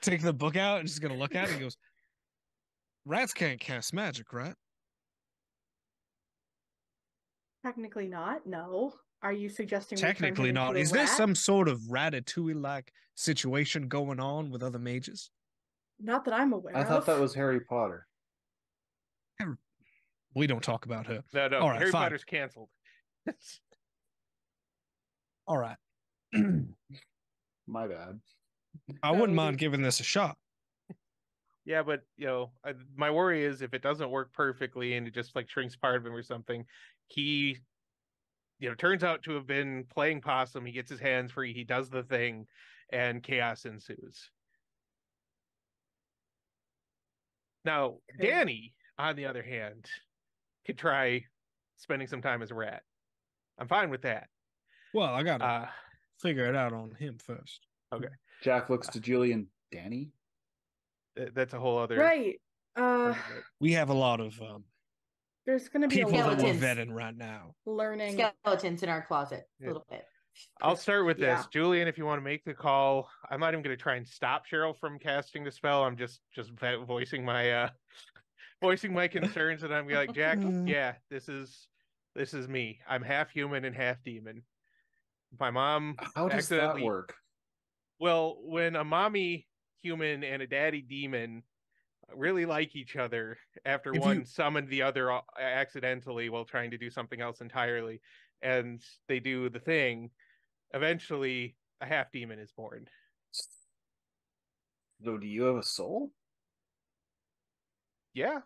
take the book out and just gonna look at it and goes, "Rats can't cast magic, right?" Technically not. No. Are you suggesting we turn him Technically into not. a Is there rat? some sort of Ratatouille-like situation going on with other mages? Not that I'm aware I of. thought that was Harry Potter. We don't talk about her. No, All right, Harry fine. Potter's canceled. All right. My bad. I wouldn't mind giving this a shot. Yeah, but my worry is if it doesn't work perfectly and it just like shrinks part of him or something, he turns out to have been playing possum. He gets his hands free, he does the thing, and chaos ensues. Now, Okay. Danny, on the other hand, could try spending some time as a rat. I'm fine with that. Well, I gotta figure it out on him first. Okay. Jack looks to Julian. Danny? That's a whole other Right. argument. We have a lot of There's gonna be people a lot that we're of Skeletons. vetting right now. learning. Skeletons in our closet a Yeah. little bit. I'll start with Yeah. this. Julian, if you want to make the call, I'm not even going to try and stop Cheryl from casting the spell. I'm just voicing my voicing my concerns, and I'm gonna be like, Jack, yeah, this is me. I'm half human and half demon. My mom How does that accidentally work? Well, when a mommy human and a daddy demon really like each other after If one you- summoned the other accidentally while trying to do something else entirely, and they do the thing, eventually a half demon is born. So do you have a soul? Yeah,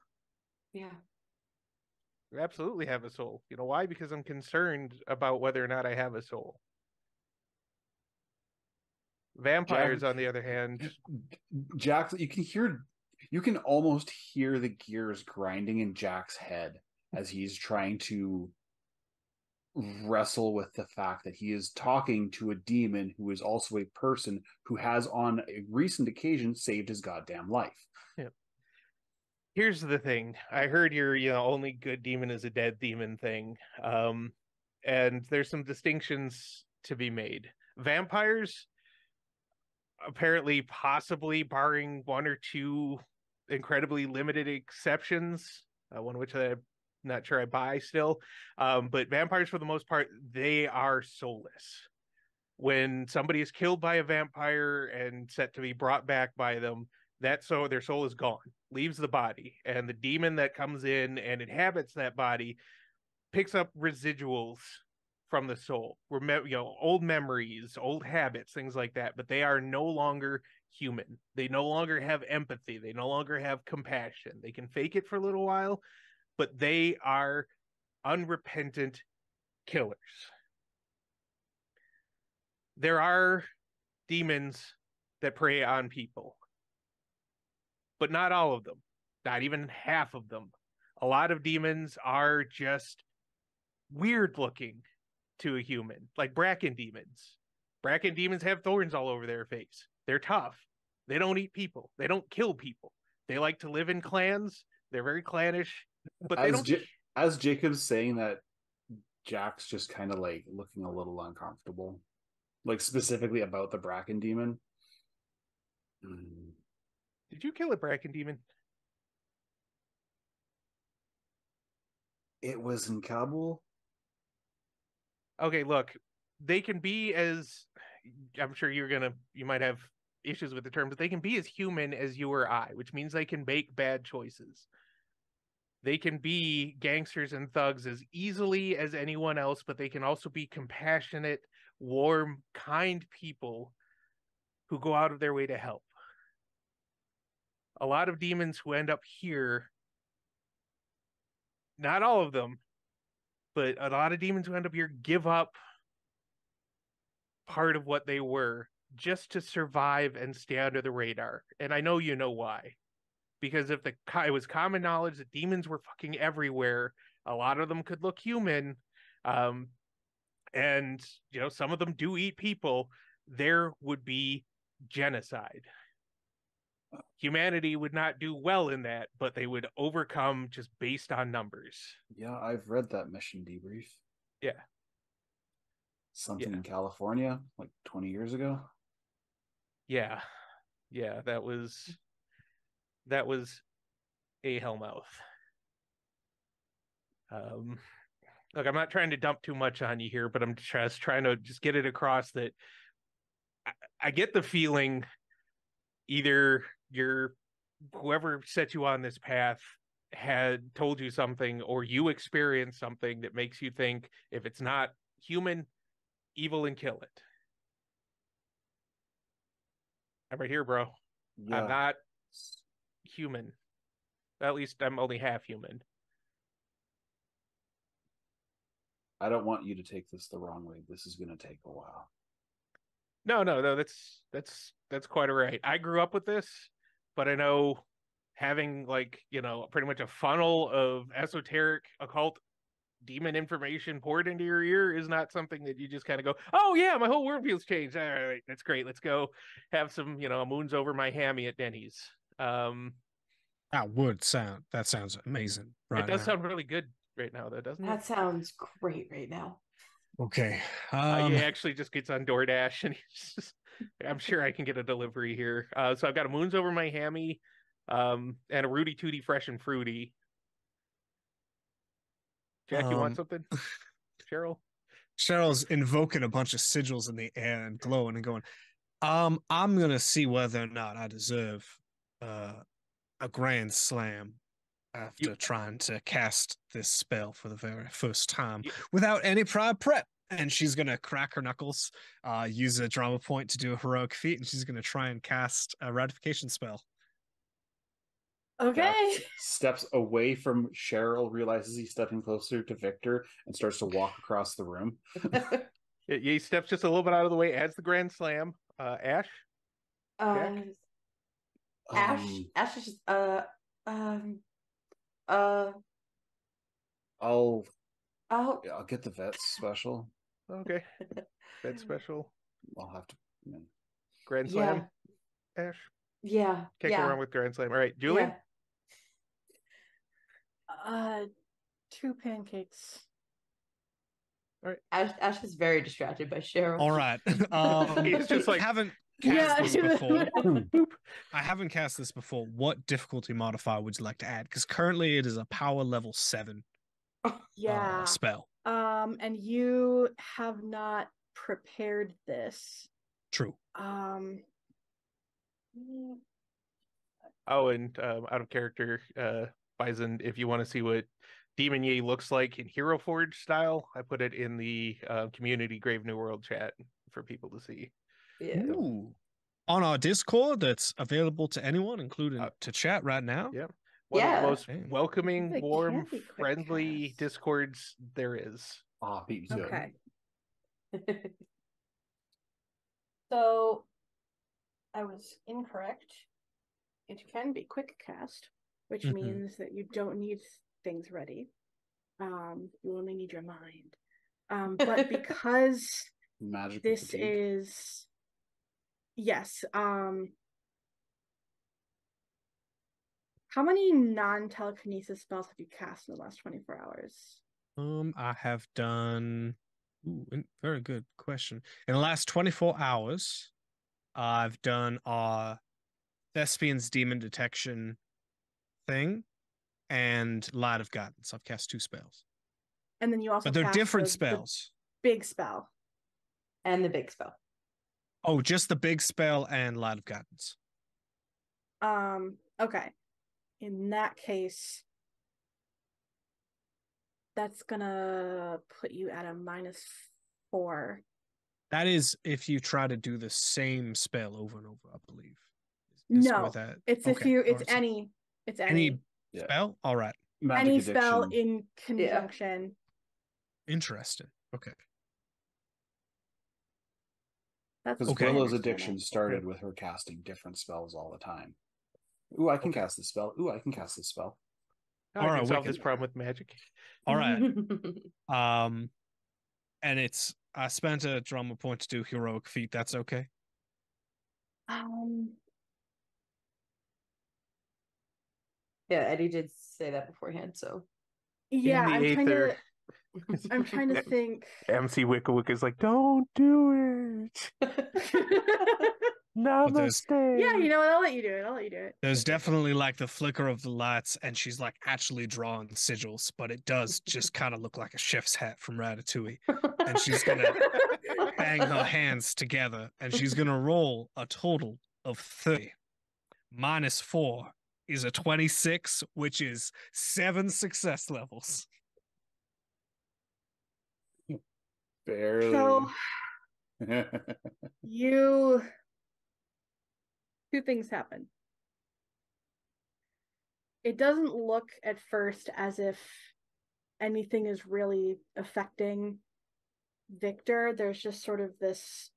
Yeah. you absolutely have a soul. You know why? Because I'm concerned about whether or not I have a soul. Vampires, Jack- on the other hand, Jack, you can almost hear the gears grinding in Jack's head as he's trying to wrestle with the fact that he is talking to a demon who is also a person who has on a recent occasion saved his goddamn life. here's the thing. I heard your, only good demon is a dead demon thing. And there's some distinctions to be made. Vampires, apparently, possibly barring one or two incredibly limited exceptions, one of which I'm not sure I buy still. But vampires, for the most part, they are soulless. When somebody is killed by a vampire and set to be brought back by them, their soul is gone, leaves the body, and the demon that comes in and inhabits that body picks up residuals from the soul, old memories, old habits, things like that, but they are no longer human. They no longer have empathy. They no longer have compassion. They can fake it for a little while, but they are unrepentant killers. There are demons that prey on people, but not all of them, not even half of them. A lot of demons are just weird looking to a human, like Bracken demons. Bracken demons have thorns all over their face. They're tough. They don't eat people. They don't kill people. They like to live in clans. They're very clannish, but they don't. As Jacob's saying that, Jack's just kind of like looking a little uncomfortable, like specifically about the Bracken demon. Did you kill a Bracken demon? It was in Kabul. Okay, look, they can be as, I'm sure you might have issues with the term, but they can be as human as you or I, which means they can make bad choices. They can be gangsters and thugs as easily as anyone else, but they can also be compassionate, warm, kind people who go out of their way to help. A lot of demons who end up here, not all of them, but a lot of demons who end up here give up part of what they were just to survive and stay under the radar. And I know you know why. Because if it was common knowledge that demons were fucking everywhere, a lot of them could look human, and some of them do eat people, there would be genocide. Humanity would not do well in that, but they would overcome just based on numbers. Yeah, I've read that mission debrief. Yeah. Something in California, like 20 years ago. Yeah. Yeah, that was a hellmouth. Look, I'm not trying to dump too much on you here, but I'm just trying to get it across that I get the feeling either whoever set you on this path had told you something, or you experienced something that makes you think if it's not human, evil and kill it. I'm right here, bro. Yeah. I'm not human. At least I'm only half human. I don't want you to take this the wrong way. This is going to take a while. No. That's quite all right. I grew up with this, but I know having pretty much a funnel of esoteric, occult, demon information poured into your ear is not something that you just kind of go, oh yeah, my whole worldview's changed. All right, that's great. Let's go have some, moons over my hammy at Denny's. That sounds amazing. Right, it does sound really good right now, though, doesn't it? That sounds great right now. Okay. He actually just gets on DoorDash, and I'm sure I can get a delivery here. So I've got a moons over my hammy, and a Rudy Tooty fresh and fruity. Jack, you want something? Cheryl's invoking a bunch of sigils in the air and glowing and going, I'm gonna see whether or not I deserve a grand slam after trying to cast this spell for the very first time without any prior prep. And she's gonna crack her knuckles, use a drama point to do a heroic feat, and she's gonna try and cast a ratification spell. Okay. Jack steps away from Cheryl, realizes he's stepping closer to Victor, and starts to walk across the room. He steps just a little bit out of the way, adds the grand slam. Ash? Ash is just I'll get the vet special. Okay. Vet special. I'll have to Grand slam. Ash? Yeah. Can't go wrong with grand slam. All right, Julian? Yeah. 2 pancakes. All right. Ash is very distracted by Cheryl. All right. It's just like, haven't cast this before. I haven't cast this before. What difficulty modifier would you like to add? Because currently it is a power level 7 spell. And you have not prepared this. True. Oh, and out of character, Bison, if you want to see what Demon Ye looks like in Hero Forge style, I put it in the community Grave New World chat for people to see. Yeah. Ooh. On our Discord that's available to anyone, including to chat right now. Yeah. One of the most They welcoming, can warm, be quick friendly cast. Discords there is. Beat me to Okay. it. So I was incorrect. It can be quick cast, which means that you don't need things ready. You only need your mind. But because Magic this fatigue. is how many non-telekinesis spells have you cast in the last 24 hours? I have done. Very good question. In the last 24 hours, I've done our Thespian's Demon Detection thing and Light of Guidance. I've cast 2 spells. And then you also But they're cast different the spells. big spell. And the big spell. Oh, just the big spell and Light of Guidance. Okay. In that case, that's gonna put you at a -4. That is if you try to do the same spell over and over, I believe. No, that... it's okay. if you. It's Or any. It's any Yeah. spell. All right. Magic any addiction. spell in conjunction. Interesting. Okay. That's Because Okay. Willow's I understand addiction it. started with her casting different spells all the time. Ooh, I can cast this spell. Ooh, I can cast this spell. I All can right, solve wicked. this problem with magic. All right. And I spent a drama point to do heroic feat. That's okay. Yeah, Eddie did say that beforehand, so Yeah, In the I'm trying to think. MC Wickawick is like, don't do it. there's- Namaste. Yeah, you know what? I'll let you do it. I'll let you do it. There's definitely like the flicker of the lights, and she's like actually drawing sigils, but it does just kind of look like a chef's hat from Ratatouille. And she's gonna bang her hands together, and she's gonna roll a total of 30. Minus 4 is a 26, which is 7 success levels. Barely. So you two things happen. It doesn't look at first as if anything is really affecting Victor. There's just sort of this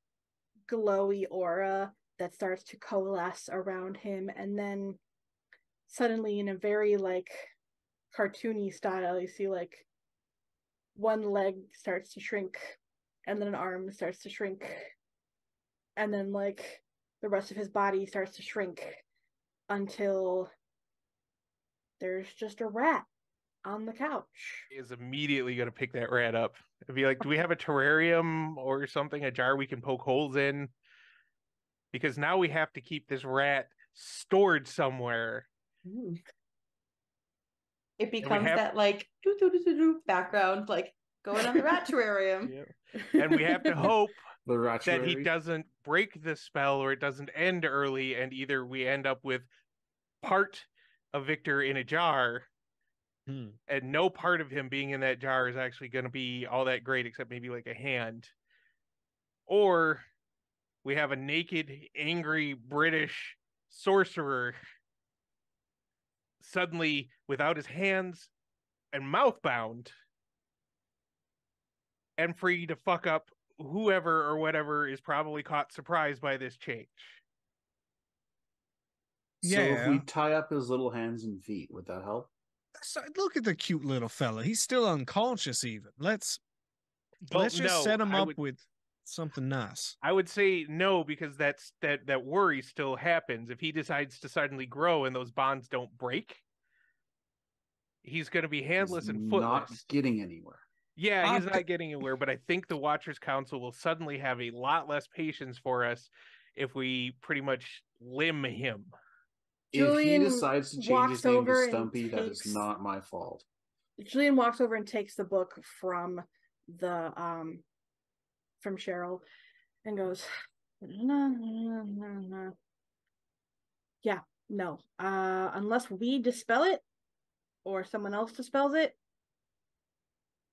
glowy aura that starts to coalesce around him, and then suddenly, in a very like cartoony style, you see like one leg starts to shrink, and then an arm starts to shrink, and then like the rest of his body starts to shrink until there's just a rat on the couch. Is immediately going to pick that rat up and be like, do we have a terrarium or something, a jar we can poke holes in? Because now we have to keep this rat stored somewhere. It becomes that like background, like going on the rat terrarium. Yeah. And we have to hope The that he Ratuary. doesn't break the spell or it doesn't end early, and either we end up with part of Victor in a jar, and no part of him being in that jar is actually going to be all that great, except maybe like a hand. Or we have a naked, angry British sorcerer suddenly without his hands and mouth bound and free to fuck up whoever or whatever is probably caught surprised by this change. So if we Yeah. tie up his little hands and feet, would that help? So look at the cute little fella. He's still unconscious even. Let's Well, just no, set him I up would- with something nice. I would say no, because that worry still happens. If he decides to suddenly grow and those bonds don't break, he's going to be handless He's and not footless. getting anywhere. Yeah, he's I'm- not getting anywhere, but I think the Watchers Council will suddenly have a lot less patience for us if we pretty much limb him. If he Julian decides to change walks his name to over and Stumpy, that is takes- not my fault. Julian walks over and takes the book from the from Cheryl and goes, no. Yeah, no. Unless we dispel it or someone else dispels it,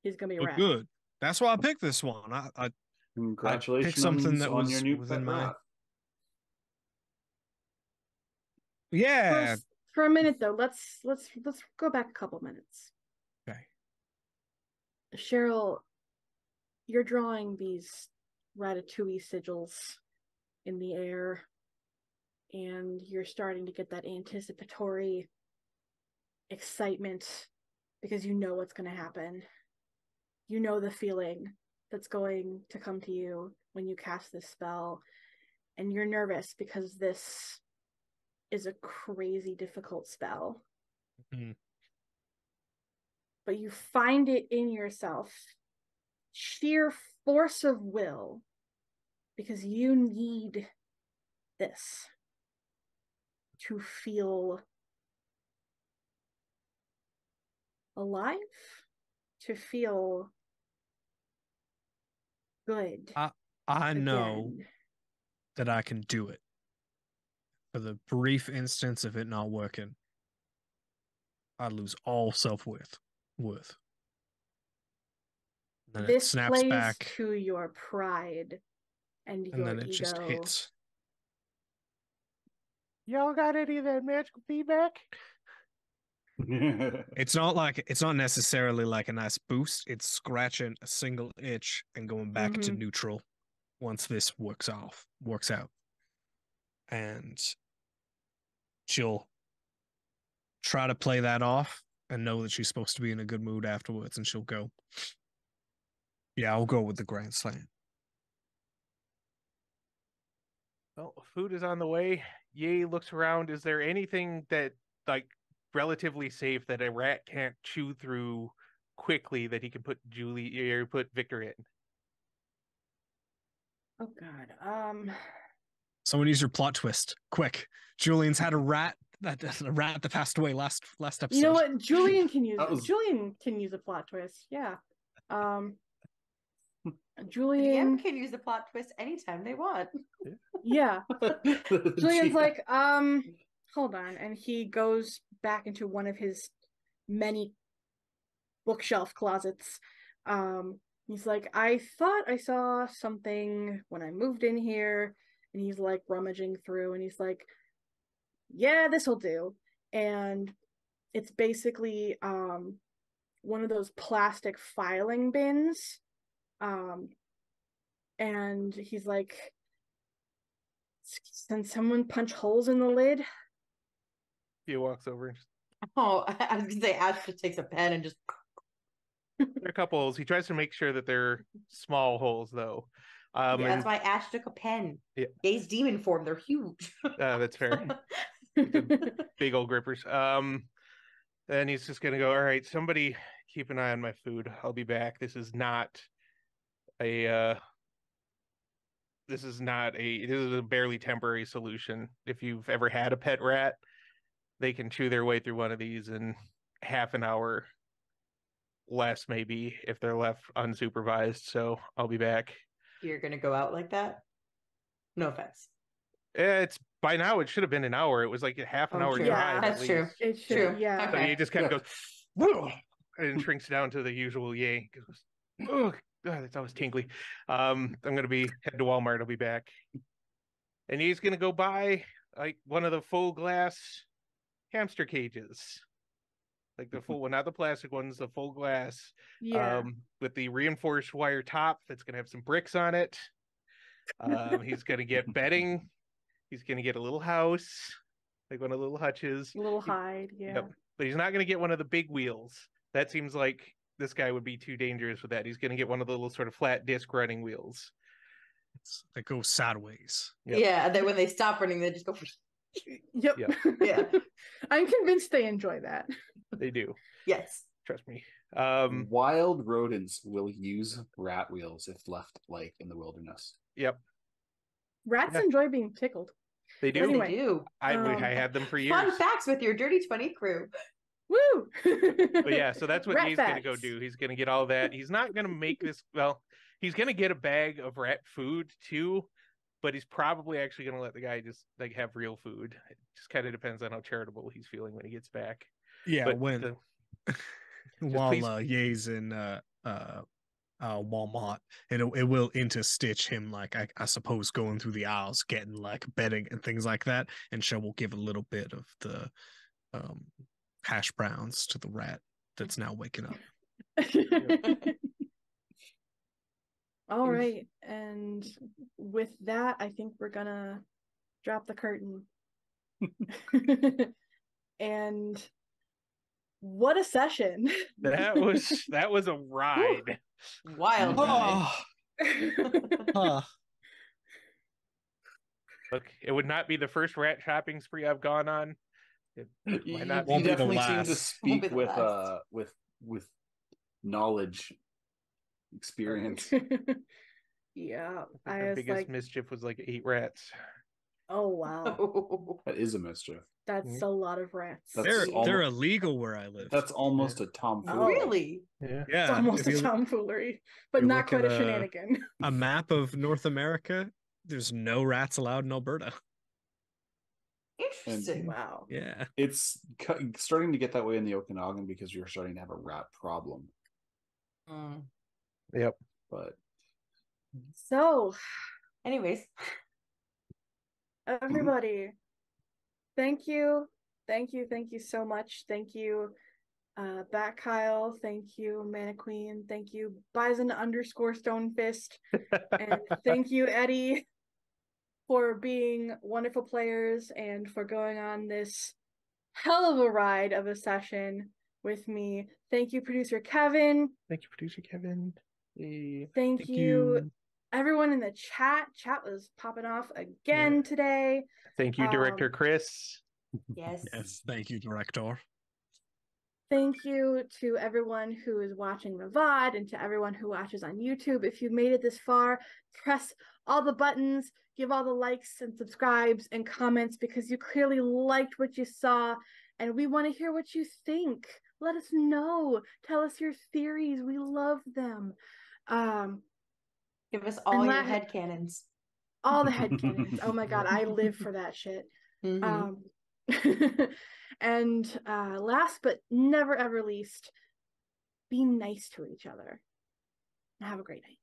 he's gonna be a But rat. good. That's why I picked this one. I Congratulations something that on was your new within pet my- rat. yeah. For a minute though, let's go back a couple minutes. Okay. Cheryl, you're drawing these Ratatouille sigils in the air, and you're starting to get that anticipatory excitement because you know what's going to happen. You know the feeling that's going to come to you when you cast this spell, and you're nervous because this is a crazy difficult spell. Mhm. But you find it in yourself, sheer force of will, because you need this to feel alive, to feel good. I know again. that I can do it. For the brief instance of it not working, I lose all self-worth. Then it This snaps plays back, to your pride and and your then it ego. just hits. Y'all got any of that magical feedback? It's not necessarily like a nice boost. It's scratching a single itch and going back to Mhm. neutral. once this works out. And she'll try to play that off and know that she's supposed to be in a good mood afterwards, and she'll go, yeah, I'll go with the Grand Slam. Well, food is on the way. Ye looks around. Is there anything that, like, relatively safe that a rat can't chew through quickly that he can put Julie or put Victor in? Oh God. Someone use your plot twist, quick. Julian's had a rat that passed away last episode. You know what? Julian can use That was- Julian can use a plot twist. Yeah. DM Julian. can use the plot twist anytime they want. Yeah. Julian's Gee, like, hold on, and he goes back into one of his many bookshelf closets. He's like, I thought I saw something when I moved in here, and he's like rummaging through, and he's like, yeah, this'll do. And it's basically one of those plastic filing bins. And he's like, can someone punch holes in the lid? He walks over. And Oh, I was gonna say Ash just takes a pen and just there are a couple holes. He tries to make sure that they're small holes, though. yeah, And that's why Ash took a pen. Yeah. Gaze demon form, they're huge. that's fair. Big old grippers. Then he's just gonna go, all right, somebody keep an eye on my food. I'll be back. This is a barely temporary solution. If you've ever had a pet rat, they can chew their way through one of these in half an hour, less maybe, if they're left unsupervised. So I'll be back. You're gonna go out like that? No offense. It's by now it should have been an hour. It was like a half an Oh, hour true. drive. Yeah, at that's true. least. It should, True. yeah. But Okay. he just kind of Good. goes "Whoa," and shrinks down to the usual yay. Goes, oh God, that's always tingly. I'm gonna be head to Walmart. I'll be back. And he's gonna go buy like one of the full glass hamster cages. Like the full one, not the plastic ones, the full glass. Yeah. With the reinforced wire top that's gonna have some bricks on it. He's gonna get bedding. He's gonna get a little house, like one of the little hutches. Little hide, yeah. Yep. But he's not going to get one of the big wheels. That seems like this guy would be too dangerous with that. He's going to get one of the little sort of flat disc running wheels. That goes sideways. Yep. Yeah, then when they stop running, they just go. Yep. Yep. Yeah. I'm convinced they enjoy that. They do. Yes. Trust me. Wild rodents will use rat wheels if left like in the wilderness. Yep. Rats Yeah. enjoy being tickled. They do. Anyway. They do. I Um, had them for years. Fun facts with your Dirty 20 crew. Woo! But yeah, so that's what Rat he's going to go facts. do. He's going to get all that. He's not going to make this, well, he's going to get a bag of rat food too, but he's probably actually going to let the guy just like have real food. It just kind of depends on how charitable he's feeling when he gets back. Yeah, But when the- while please- Ye's in Walmart, it will interstitch him like I suppose going through the aisles, getting like bedding and things like that, and Show will give a little bit of the hash browns to the rat that's now waking up. All right. And with that, I think we're gonna drop the curtain. And what a session. that was a ride. Wild. ride. Look, it would not be the first rat shopping spree I've gone on. It You, might not Won't be be the definitely seem to last. Won't speak be the with last. with knowledge, experience. Yeah. I think I our was biggest like, mischief was like 8 rats. oh wow. That is a mischief. That's a lot of rats. That's They're illegal where I live. That's almost a tomfoolery. Oh. Really? Yeah. It's yeah. almost if a you tomfoolery, but you not look quite at a shenanigan. a map of North America, there's no rats allowed in Alberta. Interesting. Wow. Yeah. It's starting to get that way in the Okanagan because you're starting to have a rat problem. Mm. Yep. But So, Anyways, everybody, thank you so much. Thank you, Bat Kyle, thank you. Mana Queen, thank you. Bison_Stonefist, and thank you, Eddie, for being wonderful players and for going on this hell of a ride of a session with me. Thank you, producer Kevin. Thank you, producer Kevin. Hey. Thank you, everyone in the chat. Chat was popping off again today. Thank you, director Chris. Yes. Yes, thank you, director. Thank you to everyone who is watching the VOD and to everyone who watches on YouTube. If you made it this far, press all the buttons, give all the likes and subscribes and comments because you clearly liked what you saw and we want to hear what you think. Let us know. Tell us your theories. We love them. Give us all your headcanons. All the headcanons. Oh my God, I live for that shit. Mhm. And last but never ever least, be nice to each other. Have a great night.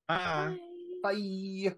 Bye. Bye. Bye.